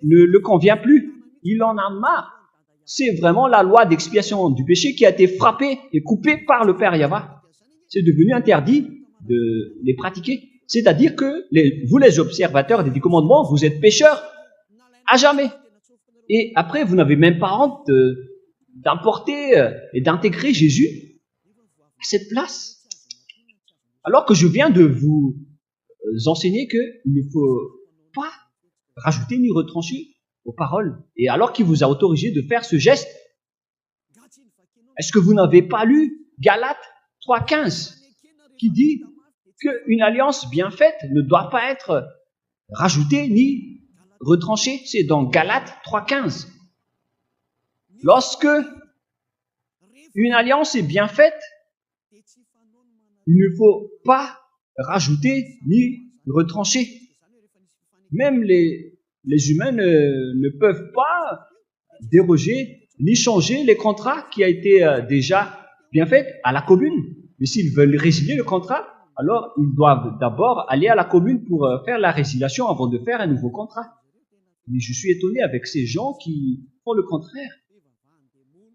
le convient plus. Il en a marre. C'est vraiment la loi d'expiation du péché qui a été frappée et coupée par le Père Yahva. C'est devenu interdit de les pratiquer. C'est-à-dire que vous, les observateurs des 10 commandements, vous êtes pécheurs à jamais. Et après, vous n'avez même pas honte d'importer et d'intégrer Jésus à cette place. Alors que je viens de vous enseigner qu'il ne faut pas rajouter ni retrancher aux paroles. Et alors qu'il vous a autorisé de faire ce geste, est-ce que vous n'avez pas lu Galates 3,15 qui dit qu'une alliance bien faite ne doit pas être rajoutée ni retranchée? C'est dans Galates 3,15. Lorsque une alliance est bien faite, il ne faut pas rajouter ni retrancher. Même les humains ne peuvent pas déroger ni changer les contrats qui a été déjà bien fait à la commune. Mais s'ils veulent résilier le contrat, alors ils doivent d'abord aller à la commune pour faire la résiliation avant de faire un nouveau contrat. Mais je suis étonné avec ces gens qui font le contraire.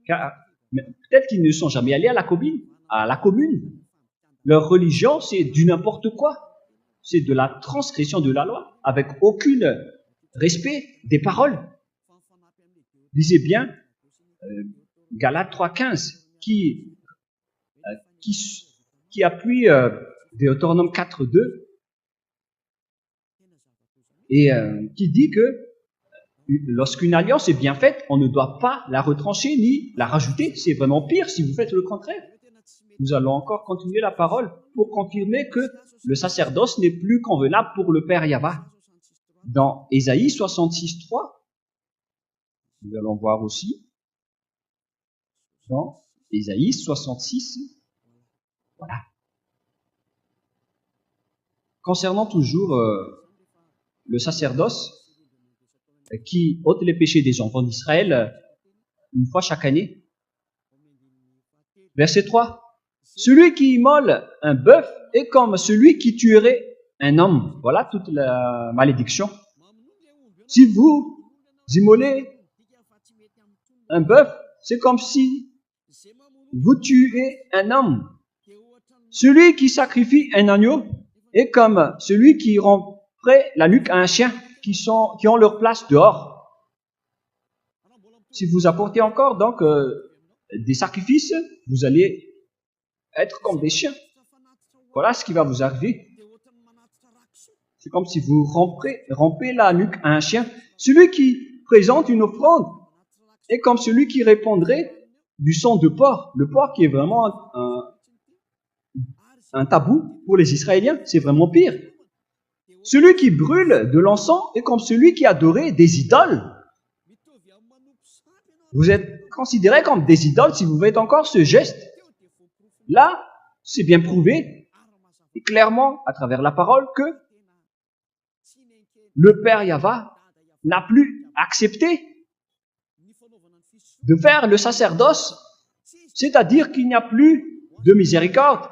Car peut-être qu'ils ne sont jamais allés à la commune. Leur religion, c'est du n'importe quoi. C'est de la transgression de la loi, avec aucun respect des paroles. Lisez bien Galates 3,15 qui appuie Deutéronome 4,2 et qui dit que lorsqu'une alliance est bien faite, on ne doit pas la retrancher ni la rajouter. C'est vraiment pire si vous faites le contraire. Nous allons encore continuer la parole pour confirmer que le sacerdoce n'est plus convenable pour le Père Yahva. Dans Ésaïe 66,3, nous allons voir aussi dans Ésaïe 66, voilà. Concernant toujours le sacerdoce qui ôte les péchés des enfants d'Israël une fois chaque année. Verset 3. Celui qui immole un bœuf est comme celui qui tuerait un homme. Voilà toute la malédiction. Si vous immolez Un bœuf, c'est comme si vous tuez un homme. Celui qui sacrifie un agneau est comme celui qui romperait la nuque à un chien qui ont leur place dehors. Si vous apportez encore donc des sacrifices, vous allez être comme des chiens. Voilà ce qui va vous arriver. C'est comme si vous rompez la nuque à un chien. Celui qui présente une offrande est comme celui qui répandrait du sang de porc. Le porc qui est vraiment un tabou pour les Israéliens, c'est vraiment pire. Celui qui brûle de l'encens est comme celui qui adorait des idoles. Vous êtes considérés comme des idoles si vous faites encore ce geste. Là, c'est bien prouvé, et clairement, à travers la parole, que le Père Yahva n'a plus accepté de faire le sacerdoce, c'est-à-dire qu'il n'y a plus de miséricorde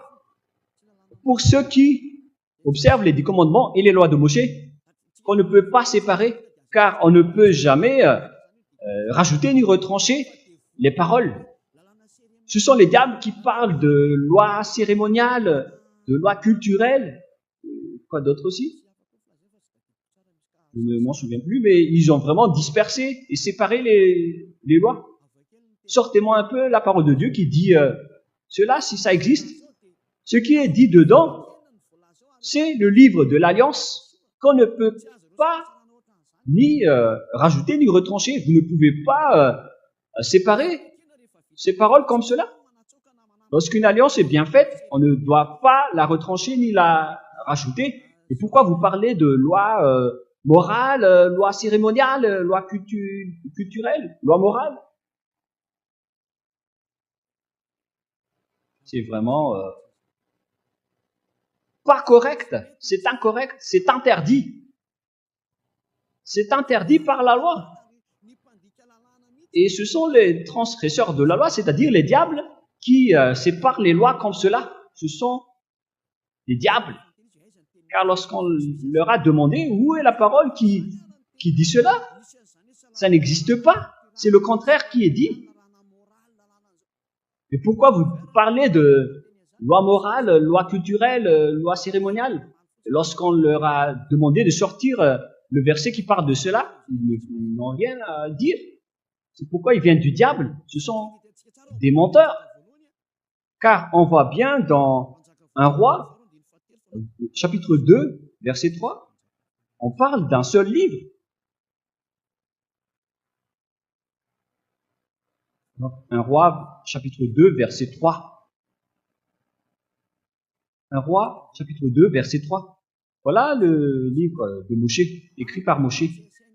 pour ceux qui observent les 10 commandements et les lois de Moshe, qu'on ne peut pas séparer, car on ne peut jamais rajouter ni retrancher les paroles. Ce sont les diables qui parlent de lois cérémoniales, de lois culturelles, quoi d'autre aussi? Je ne m'en souviens plus, mais ils ont vraiment dispersé et séparé les lois. Sortez-moi un peu la parole de Dieu qui dit cela, si ça existe. Ce qui est dit dedans, c'est le livre de l'Alliance qu'on ne peut pas ni rajouter ni retrancher. Vous ne pouvez pas séparer ces paroles comme cela. Lorsqu'une alliance est bien faite, on ne doit pas la retrancher ni la rajouter. Et pourquoi vous parlez de loi morale, loi cérémoniale, loi culturelle, loi morale? C'est vraiment pas correct, c'est incorrect, c'est interdit. C'est interdit par la loi. Et ce sont les transgresseurs de la loi, c'est-à-dire les diables, qui séparent les lois comme cela. Ce sont les diables. Car lorsqu'on leur a demandé où est la parole qui dit cela, ça n'existe pas. C'est le contraire qui est dit. Et pourquoi vous parlez de loi morale, loi culturelle, loi cérémoniale? Lorsqu'on leur a demandé de sortir le verset qui parle de cela, ils n'ont rien à dire. C'est pourquoi ils viennent du diable. Ce sont des menteurs. Car on voit bien dans un roi, chapitre 2, verset 3, on parle d'un seul livre. Un roi, chapitre 2, verset 3. Un roi, chapitre 2, verset 3. Voilà le livre de Moshe, écrit par Moshe.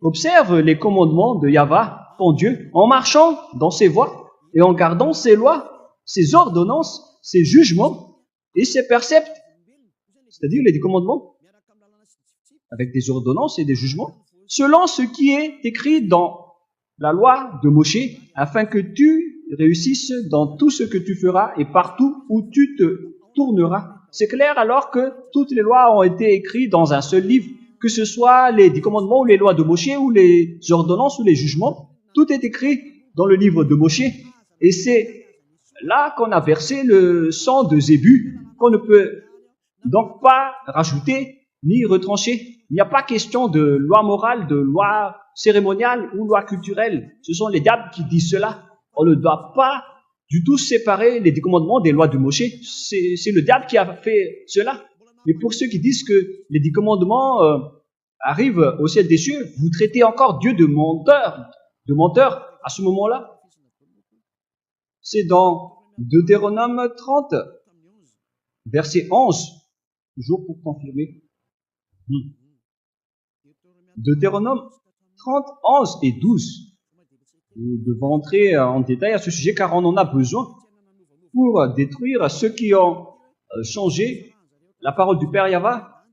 Observe les commandements de Yahva, ton Dieu, en marchant dans ses voies et en gardant ses lois, ses ordonnances, ses jugements et ses préceptes. C'est-à-dire les 10 commandements, avec des ordonnances et des jugements, selon ce qui est écrit dans la loi de Moshe, afin que tu réussisses dans tout ce que tu feras et partout où tu te tourneras. C'est clair alors que toutes les lois ont été écrites dans un seul livre, que ce soit les 10 commandements ou les lois de Moshe ou les ordonnances ou les jugements, tout est écrit dans le livre de Moshe. Et c'est là qu'on a versé le sang de Zébu, qu'on ne peut donc pas rajouter ni retrancher. Il n'y a pas question de loi morale, de loi cérémoniale ou loi culturelle. Ce sont les diables qui disent cela. On ne doit pas du tout séparer les 10 commandements des lois de Moshe. C'est le diable qui a fait cela. Mais pour ceux qui disent que les 10 commandements arrivent au ciel des cieux, vous traitez encore Dieu de menteur à ce moment-là. C'est dans Deutéronome 30, verset 11, toujours pour confirmer. Deutéronome 30, 11 et 12. Nous devons entrer en détail à ce sujet car on en a besoin pour détruire ceux qui ont changé la parole du Père Yahva.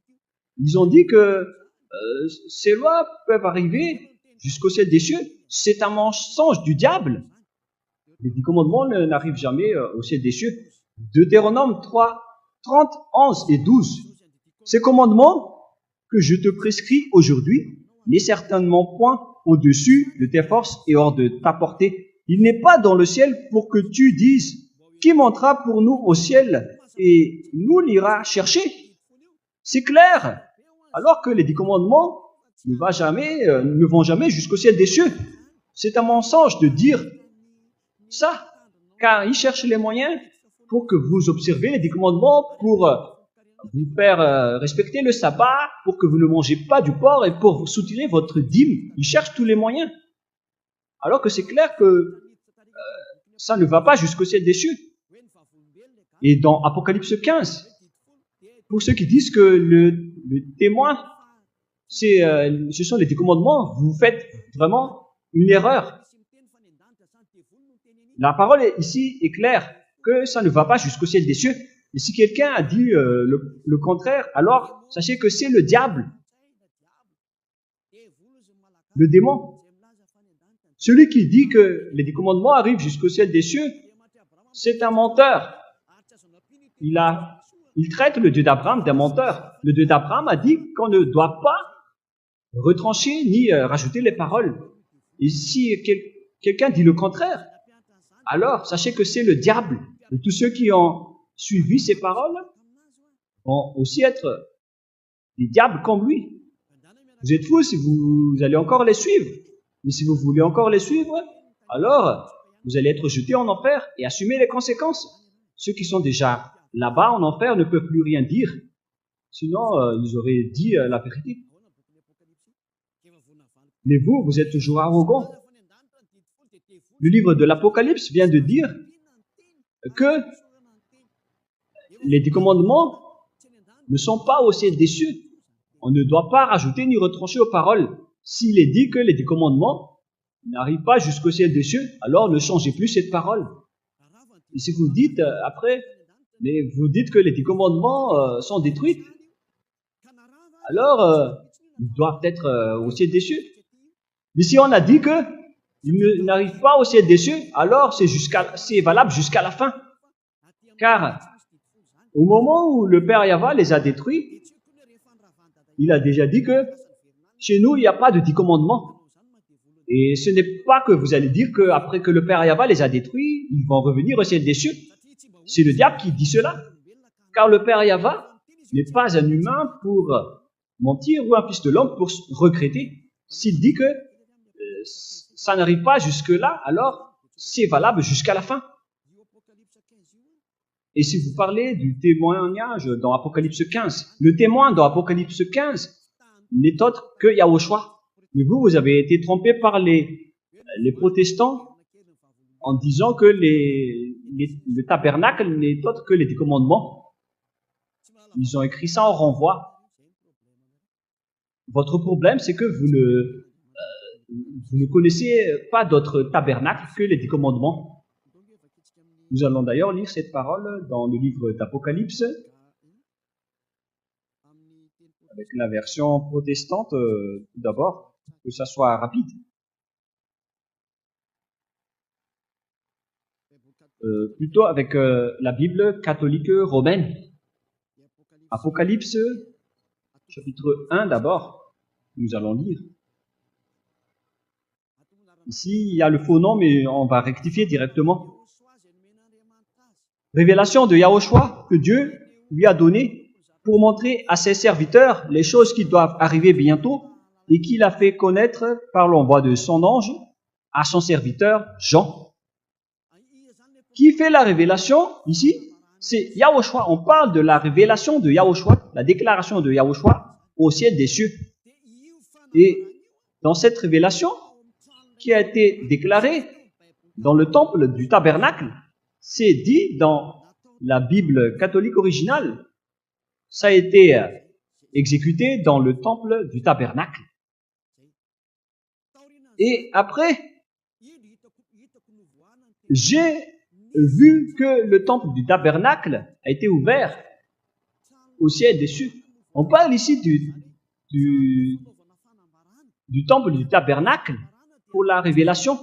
Ils ont dit que ces lois peuvent arriver jusqu'au ciel des cieux. C'est un mensonge du diable. Les 10 commandements n'arrivent jamais au ciel des cieux. Deutéronome 3, 30, 11 et 12. Ces commandements que je te prescris aujourd'hui n'est certainement point au-dessus de tes forces et hors de ta portée. Il n'est pas dans le ciel pour que tu dises, qui montera pour nous au ciel et nous l'ira chercher. C'est clair. Alors que les 10 commandements ne vont jamais jusqu'au ciel des cieux. C'est un mensonge de dire ça, car ils cherchent les moyens pour que vous observez les 10 commandements, pour vous faire respecter le sabbat, pour que vous ne mangez pas du porc et pour vous soutirer votre dîme. Ils cherchent tous les moyens. Alors que c'est clair que ça ne va pas jusqu'au ciel des cieux. Et dans Apocalypse 15, pour ceux qui disent que le témoin, ce sont les 10 commandements, vous faites vraiment une erreur. La parole ici est claire, que ça ne va pas jusqu'au ciel des cieux. Et si quelqu'un a dit le contraire, alors sachez que c'est le diable, le démon. Celui qui dit que les 10 commandements arrivent jusqu'au ciel des cieux, c'est un menteur. Il traite le Dieu d'Abraham d'un menteur. Le Dieu d'Abraham a dit qu'on ne doit pas retrancher ni rajouter les paroles. Et si quelqu'un dit le contraire, alors sachez que c'est le diable. Et tous ceux qui ont suivi ces paroles vont aussi être des diables comme lui. Vous êtes fous si vous allez encore les suivre. Mais si vous voulez encore les suivre, alors vous allez être jetés en enfer et assumer les conséquences. Ceux qui sont déjà là-bas en enfer ne peuvent plus rien dire. Sinon, ils auraient dit la vérité. Mais vous êtes toujours arrogants. Le livre de l'Apocalypse vient de dire que les 10 commandements ne sont pas au ciel des cieux. On ne doit pas rajouter ni retrancher aux paroles. S'il est dit que les 10 commandements n'arrivent pas jusqu'au ciel des cieux, alors ne changez plus cette parole. Et si vous dites après, mais vous dites que les 10 commandements sont détruits, alors ils doivent être au ciel des cieux. Mais si on a dit que ils n'arrivent pas au ciel des cieux, alors c'est valable jusqu'à la fin. Car au moment où le Père Yahva les a détruits, il a déjà dit que chez nous, il n'y a pas de 10 commandements. Et ce n'est pas que vous allez dire qu'après que le Père Yahva les a détruits, ils vont revenir au ciel des cieux. C'est le diable qui dit cela. Car le Père Yahva n'est pas un humain pour mentir ou un fils de l'homme pour regretter. S'il dit que ça n'arrive pas jusque-là, alors c'est valable jusqu'à la fin. Et si vous parlez du témoignage dans Apocalypse 15, le témoin dans Apocalypse 15 n'est autre que Yahushua. Mais vous avez été trompé par les protestants en disant que le tabernacle n'est autre que les 10 commandements. Ils ont écrit ça en renvoi. Votre problème, c'est que vous ne connaissez pas d'autre tabernacle que les 10 commandements. Nous allons d'ailleurs lire cette parole dans le livre d'Apocalypse, avec la version protestante tout d'abord, que ça soit rapide. Plutôt avec la Bible catholique romaine. Apocalypse, chapitre 1 d'abord, nous allons lire. Ici, il y a le faux nom, mais on va rectifier directement. Révélation de Yahushua que Dieu lui a donnée pour montrer à ses serviteurs les choses qui doivent arriver bientôt et qu'il a fait connaître par l'envoi de son ange à son serviteur Jean. Qui fait la révélation ici? C'est Yahushua. On parle de la révélation de Yahushua, la déclaration de Yahushua au ciel des cieux. Et dans cette révélation qui a été déclarée dans le temple du tabernacle, c'est dit dans la Bible catholique originale, ça a été exécuté dans le temple du tabernacle. Et après, j'ai vu que le temple du tabernacle a été ouvert au ciel des cieux. On parle ici du temple du tabernacle pour la révélation.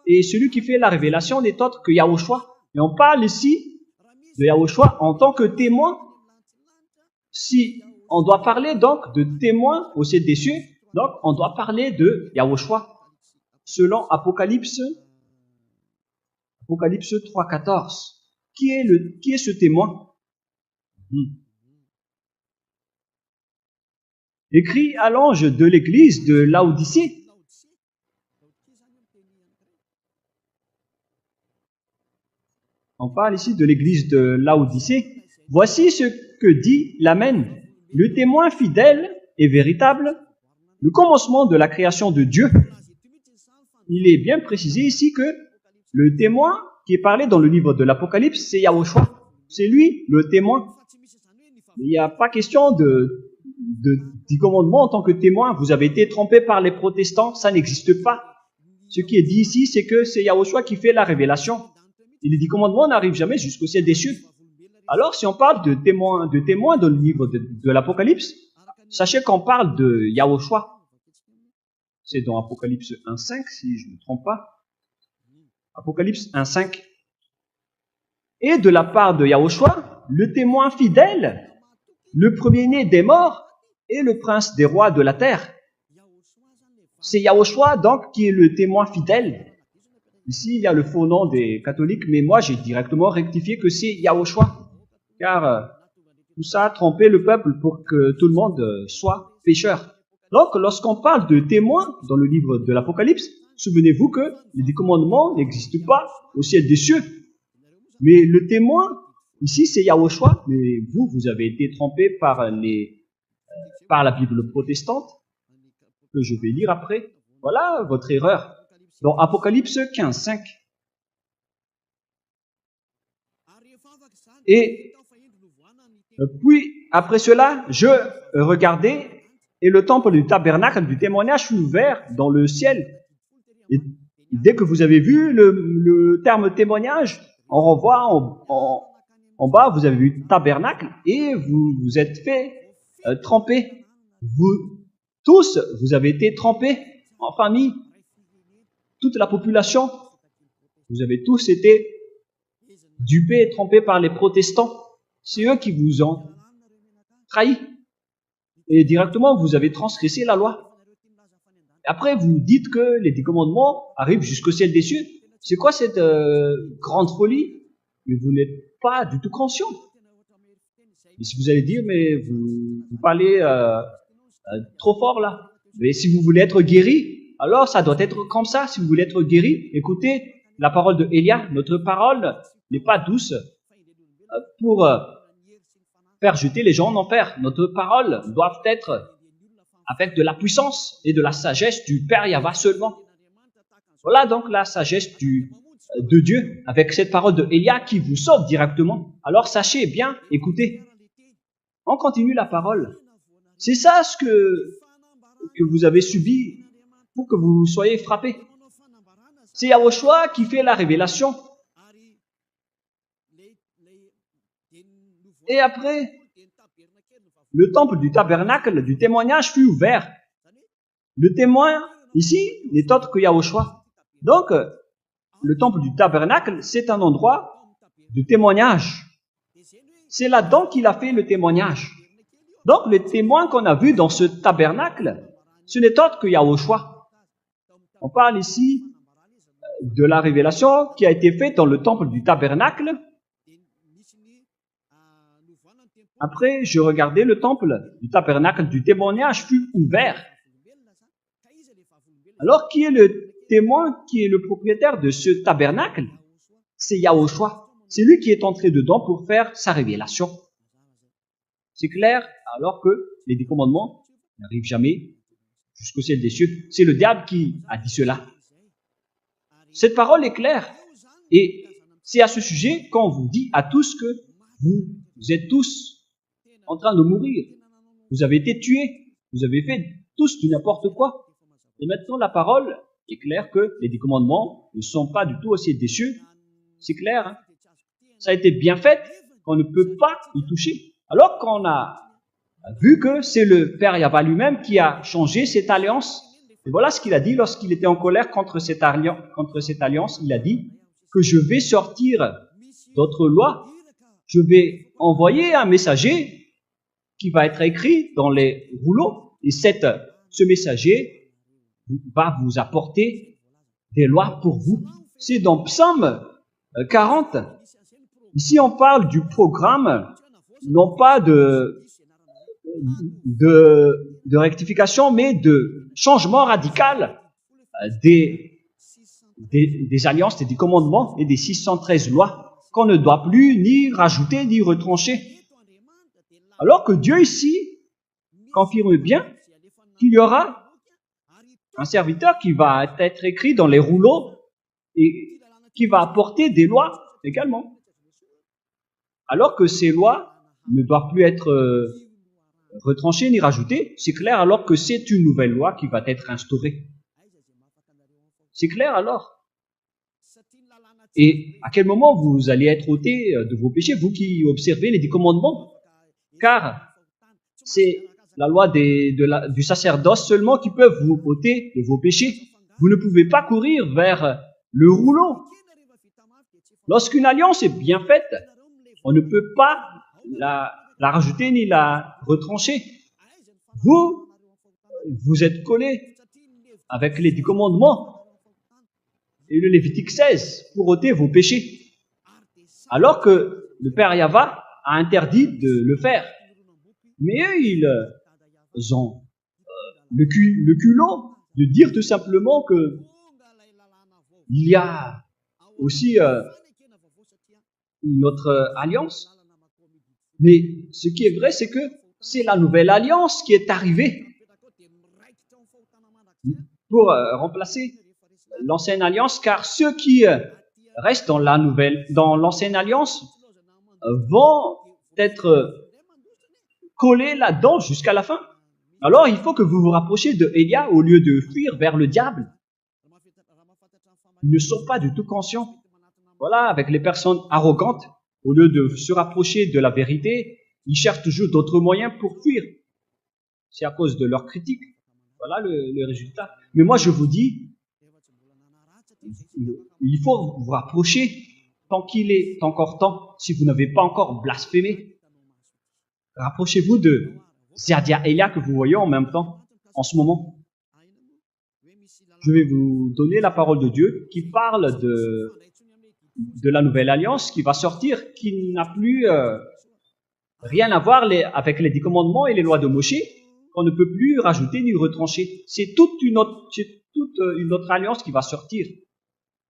Et celui qui fait la révélation n'est autre que Yahushua. Et on parle ici de Yahushua en tant que témoin. Si on doit parler donc de témoin au ciel des cieux, donc on doit parler de Yahushua. Selon Apocalypse Apocalypse 3,14. Qui est ce témoin? Écrit à l'ange de l'église de Laodicée. On parle ici de l'église de Laodicée. Voici ce que dit l'Amen, le témoin fidèle et véritable, le commencement de la création de Dieu. Il est bien précisé ici que le témoin qui est parlé dans le livre de l'Apocalypse, c'est Yahushua. C'est lui le témoin. Il n'y a pas question du commandement en tant que témoin. Vous avez été trompé par les protestants, ça n'existe pas. Ce qui est dit ici, c'est que c'est Yahushua qui fait la révélation. Et les 10 commandements n'arrivent jamais jusqu'au ciel des cieux. Alors, si on parle de témoins dans le livre de l'Apocalypse, sachez qu'on parle de Yahushua. C'est dans Apocalypse 1.5, si je ne me trompe pas. Apocalypse 1.5. Et de la part de Yahushua, le témoin fidèle, le premier-né des morts et le prince des rois de la terre. C'est Yahushua, donc, qui est le témoin fidèle. Ici, il y a le faux nom des catholiques, mais moi, j'ai directement rectifié que c'est Yahushua. Car tout ça a trompé le peuple pour que tout le monde soit pécheur. Donc, lorsqu'on parle de témoins dans le livre de l'Apocalypse, souvenez-vous que les 10 commandements n'existent pas au ciel des cieux. Mais le témoin, ici, c'est Yahushua. Mais vous avez été trompé par la Bible protestante, que je vais lire après. Voilà votre erreur. Dans Apocalypse 15.5. Et puis, après cela, je regardais, et le temple du tabernacle du témoignage fut ouvert dans le ciel. Et dès que vous avez vu le terme témoignage, on revoit en bas, vous avez vu tabernacle, et vous vous êtes fait tremper. Vous tous, vous avez été trempés en famille. Toute la population, vous avez tous été dupés et trompés par les protestants. C'est eux qui vous ont trahi. Et directement, vous avez transgressé la loi. Après, vous dites que les 10 commandements arrivent jusqu'au ciel des cieux. C'est quoi cette grande folie? Mais vous n'êtes pas du tout conscient. Et si vous allez dire, mais vous parlez trop fort là. Mais si vous voulez être guéri, alors ça doit être comme ça. Si vous voulez être guéri, écoutez la parole de Élia. Notre parole n'est pas douce pour faire jeter les gens en enfer. Notre parole doit être avec de la puissance et de la sagesse du Père Yahva seulement. Voilà donc la sagesse de Dieu avec cette parole de Élia qui vous sauve directement. Alors sachez bien, écoutez. On continue la parole. C'est ça ce que vous avez subi pour que vous soyez frappés. C'est Yahushua qui fait la révélation. Et après, le temple du tabernacle du témoignage fut ouvert. Le témoin, ici, n'est autre que Yahushua. Donc, le temple du tabernacle, c'est un endroit de témoignage. C'est là-dedans qu'il a fait le témoignage. Donc, le témoin qu'on a vu dans ce tabernacle, ce n'est autre que Yahushua. On parle ici de la révélation qui a été faite dans le temple du tabernacle. Après, je regardais le temple du tabernacle du témoignage fut ouvert. Alors, qui est le témoin, qui est le propriétaire de ce tabernacle? C'est Yahushua. C'est lui qui est entré dedans pour faire sa révélation. C'est clair, alors que les 10 commandements n'arrivent jamais jusqu'au ciel des cieux. C'est le diable qui a dit cela. Cette parole est claire. Et c'est à ce sujet qu'on vous dit à tous que vous êtes tous en train de mourir. Vous avez été tués. Vous avez fait tous du n'importe quoi. Et maintenant, la parole est claire que les 10 commandements ne sont pas du tout au ciel des cieux. C'est clair. Hein? Ça a été bien fait qu'on ne peut pas y toucher. Alors qu'on a vu que c'est le Père Yahva lui-même qui a changé cette alliance. Et voilà ce qu'il a dit lorsqu'il était en colère contre cette alliance. Il a dit que je vais sortir d'autres lois. Je vais envoyer un messager qui va être écrit dans les rouleaux. Et ce messager va vous apporter des lois pour vous. C'est dans Psaume 40. Ici, on parle du programme, non pas de rectification, mais de changement radical des alliances et des commandements et des 613 lois qu'on ne doit plus ni rajouter ni retrancher. Alors que Dieu ici confirme bien qu'il y aura un serviteur qui va être écrit dans les rouleaux et qui va apporter des lois également. Alors que ces lois ne doivent plus être retranchées ni rajoutées, c'est clair alors que c'est une nouvelle loi qui va être instaurée. C'est clair alors? Et à quel moment vous allez être ôté de vos péchés, vous qui observez les 10 commandements? Car c'est la loi du sacerdoce seulement qui peut vous ôter de vos péchés. Vous ne pouvez pas courir vers le rouleau. Lorsqu'une alliance est bien faite, on ne peut pas la rajouter ni la retrancher. Vous êtes collé avec les 10 commandements et le Lévitique 16 pour ôter vos péchés. Alors que le Père Yahva a interdit de le faire. Mais eux, ils ont le culot de dire tout simplement que il y a aussi notre alliance. Mais ce qui est vrai, c'est que c'est la nouvelle alliance qui est arrivée pour remplacer l'ancienne alliance, car ceux qui restent dans l'ancienne alliance vont être collés là-dedans jusqu'à la fin. Alors, il faut que vous vous rapprochiez de Élia au lieu de fuir vers le diable. Ils ne sont pas du tout conscients. Voilà, avec les personnes arrogantes, au lieu de se rapprocher de la vérité, ils cherchent toujours d'autres moyens pour fuir. C'est à cause de leur critique. Voilà le résultat. Mais moi, je vous dis, il faut vous rapprocher tant qu'il est encore temps, si vous n'avez pas encore blasphémé. Rapprochez-vous de Ziadia Elia que vous voyez en même temps, en ce moment. Je vais vous donner la parole de Dieu qui parle de la nouvelle alliance qui va sortir, qui n'a plus rien à voir avec les 10 commandements et les lois de Moshe, qu'on ne peut plus rajouter ni retrancher. C'est toute une autre alliance qui va sortir.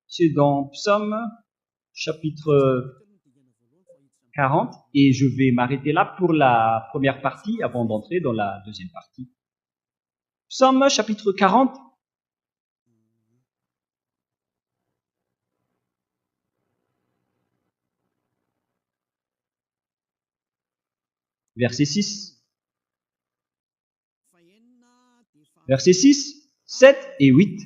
C'est dans Psaume chapitre 40, et je vais m'arrêter là pour la première partie avant d'entrer dans la deuxième partie. Psaume chapitre 40. Verset 6. Verset 6, 7 et 8.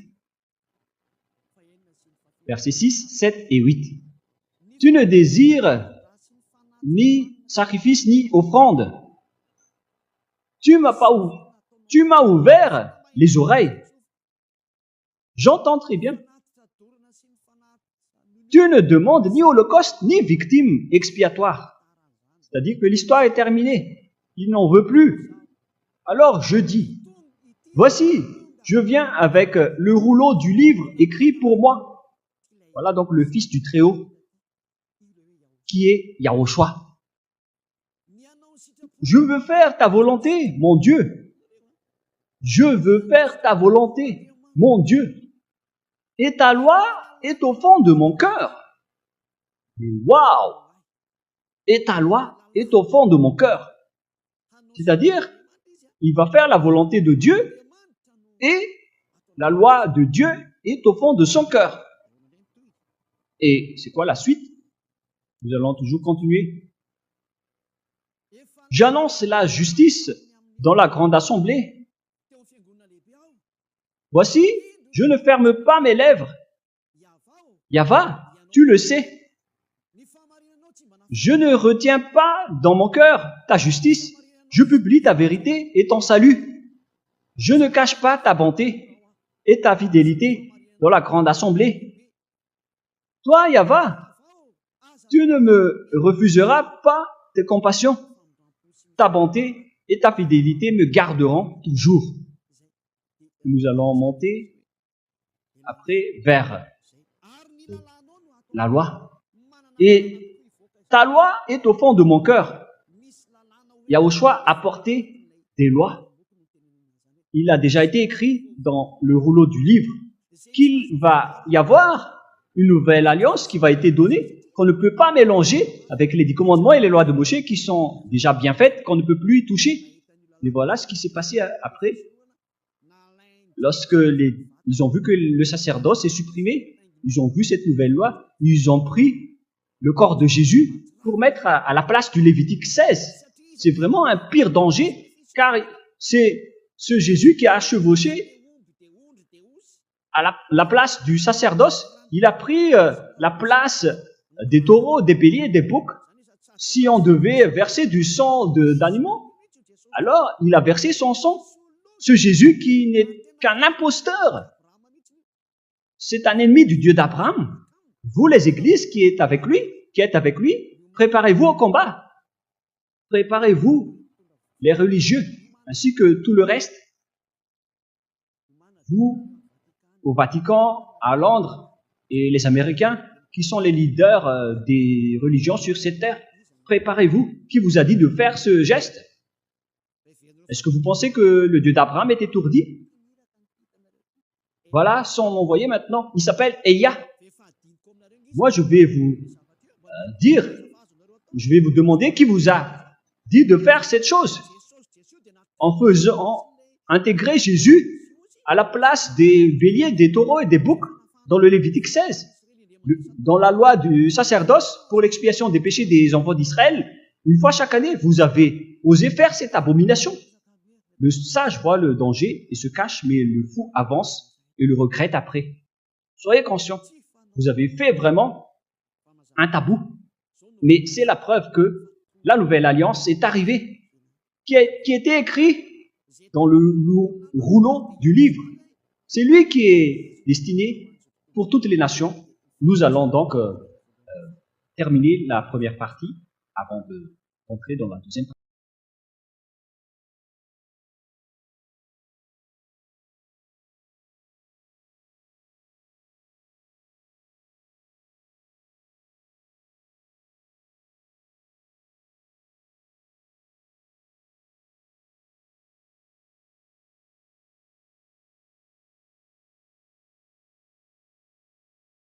Verset 6, 7 et 8. Tu ne désires ni sacrifice ni offrande. Tu m'as ouvert les oreilles. J'entends très bien. Tu ne demandes ni holocauste ni victime expiatoire. C'est-à-dire que l'histoire est terminée. Il n'en veut plus. Alors je dis, voici, je viens avec le rouleau du livre écrit pour moi. Voilà donc le Fils du Très-Haut, qui est Yahushua. Je veux faire ta volonté, mon Dieu. Je veux faire ta volonté, mon Dieu. Et ta loi est au fond de mon cœur. Waouh! Et ta loi est au fond de mon cœur. C'est-à-dire, il va faire la volonté de Dieu et la loi de Dieu est au fond de son cœur. Et c'est quoi la suite? Nous allons toujours continuer. J'annonce la justice dans la grande assemblée. Voici, je ne ferme pas mes lèvres. Yahva, tu le sais. Je ne retiens pas dans mon cœur ta justice. Je publie ta vérité et ton salut. Je ne cache pas ta bonté et ta fidélité dans la grande assemblée. Toi, Yahva, tu ne me refuseras pas tes compassions. Ta bonté et ta fidélité me garderont toujours. Nous allons monter après vers la loi. Et ta loi est au fond de mon cœur. Yahushua a porté des lois. Il a déjà été écrit dans le rouleau du livre qu'il va y avoir une nouvelle alliance qui va être donnée, qu'on ne peut pas mélanger avec les 10 commandements et les lois de Moïse qui sont déjà bien faites, qu'on ne peut plus y toucher. Et voilà ce qui s'est passé après. Lorsque ils ont vu que le sacerdoce est supprimé, ils ont vu cette nouvelle loi, ils ont pris le corps de Jésus pour mettre à la place du Lévitique 16. C'est vraiment un pire danger, car c'est ce Jésus qui a chevauché à la place du sacerdoce. Il a pris la place des taureaux, des béliers, des boucs. Si on devait verser du sang d'animaux, alors il a versé son sang. Ce Jésus qui n'est qu'un imposteur, c'est un ennemi du Dieu d'Abraham. Vous, les églises qui êtes avec lui, préparez-vous au combat. Préparez-vous, les religieux, ainsi que tout le reste. Vous, au Vatican, à Londres, et les Américains, qui sont les leaders des religions sur cette terre, préparez-vous. Qui vous a dit de faire ce geste? Est-ce que vous pensez que le Dieu d'Abraham est étourdi? Voilà son envoyé maintenant. Il s'appelle Elia. Moi, je vais vous je vais vous demander qui vous a dit de faire cette chose en faisant intégrer Jésus à la place des béliers, des taureaux et des boucs dans le Lévitique 16. Dans la loi du sacerdoce pour l'expiation des péchés des enfants d'Israël, une fois chaque année, vous avez osé faire cette abomination. Le sage voit le danger et se cache, mais le fou avance et le regrette après. Soyez conscients, vous avez fait vraiment un tabou. Mais c'est la preuve que la nouvelle alliance est arrivée, qui était écrit dans le rouleau du livre. C'est lui qui est destiné pour toutes les nations. Nous allons donc terminer la première partie avant d'entrer dans la deuxième partie.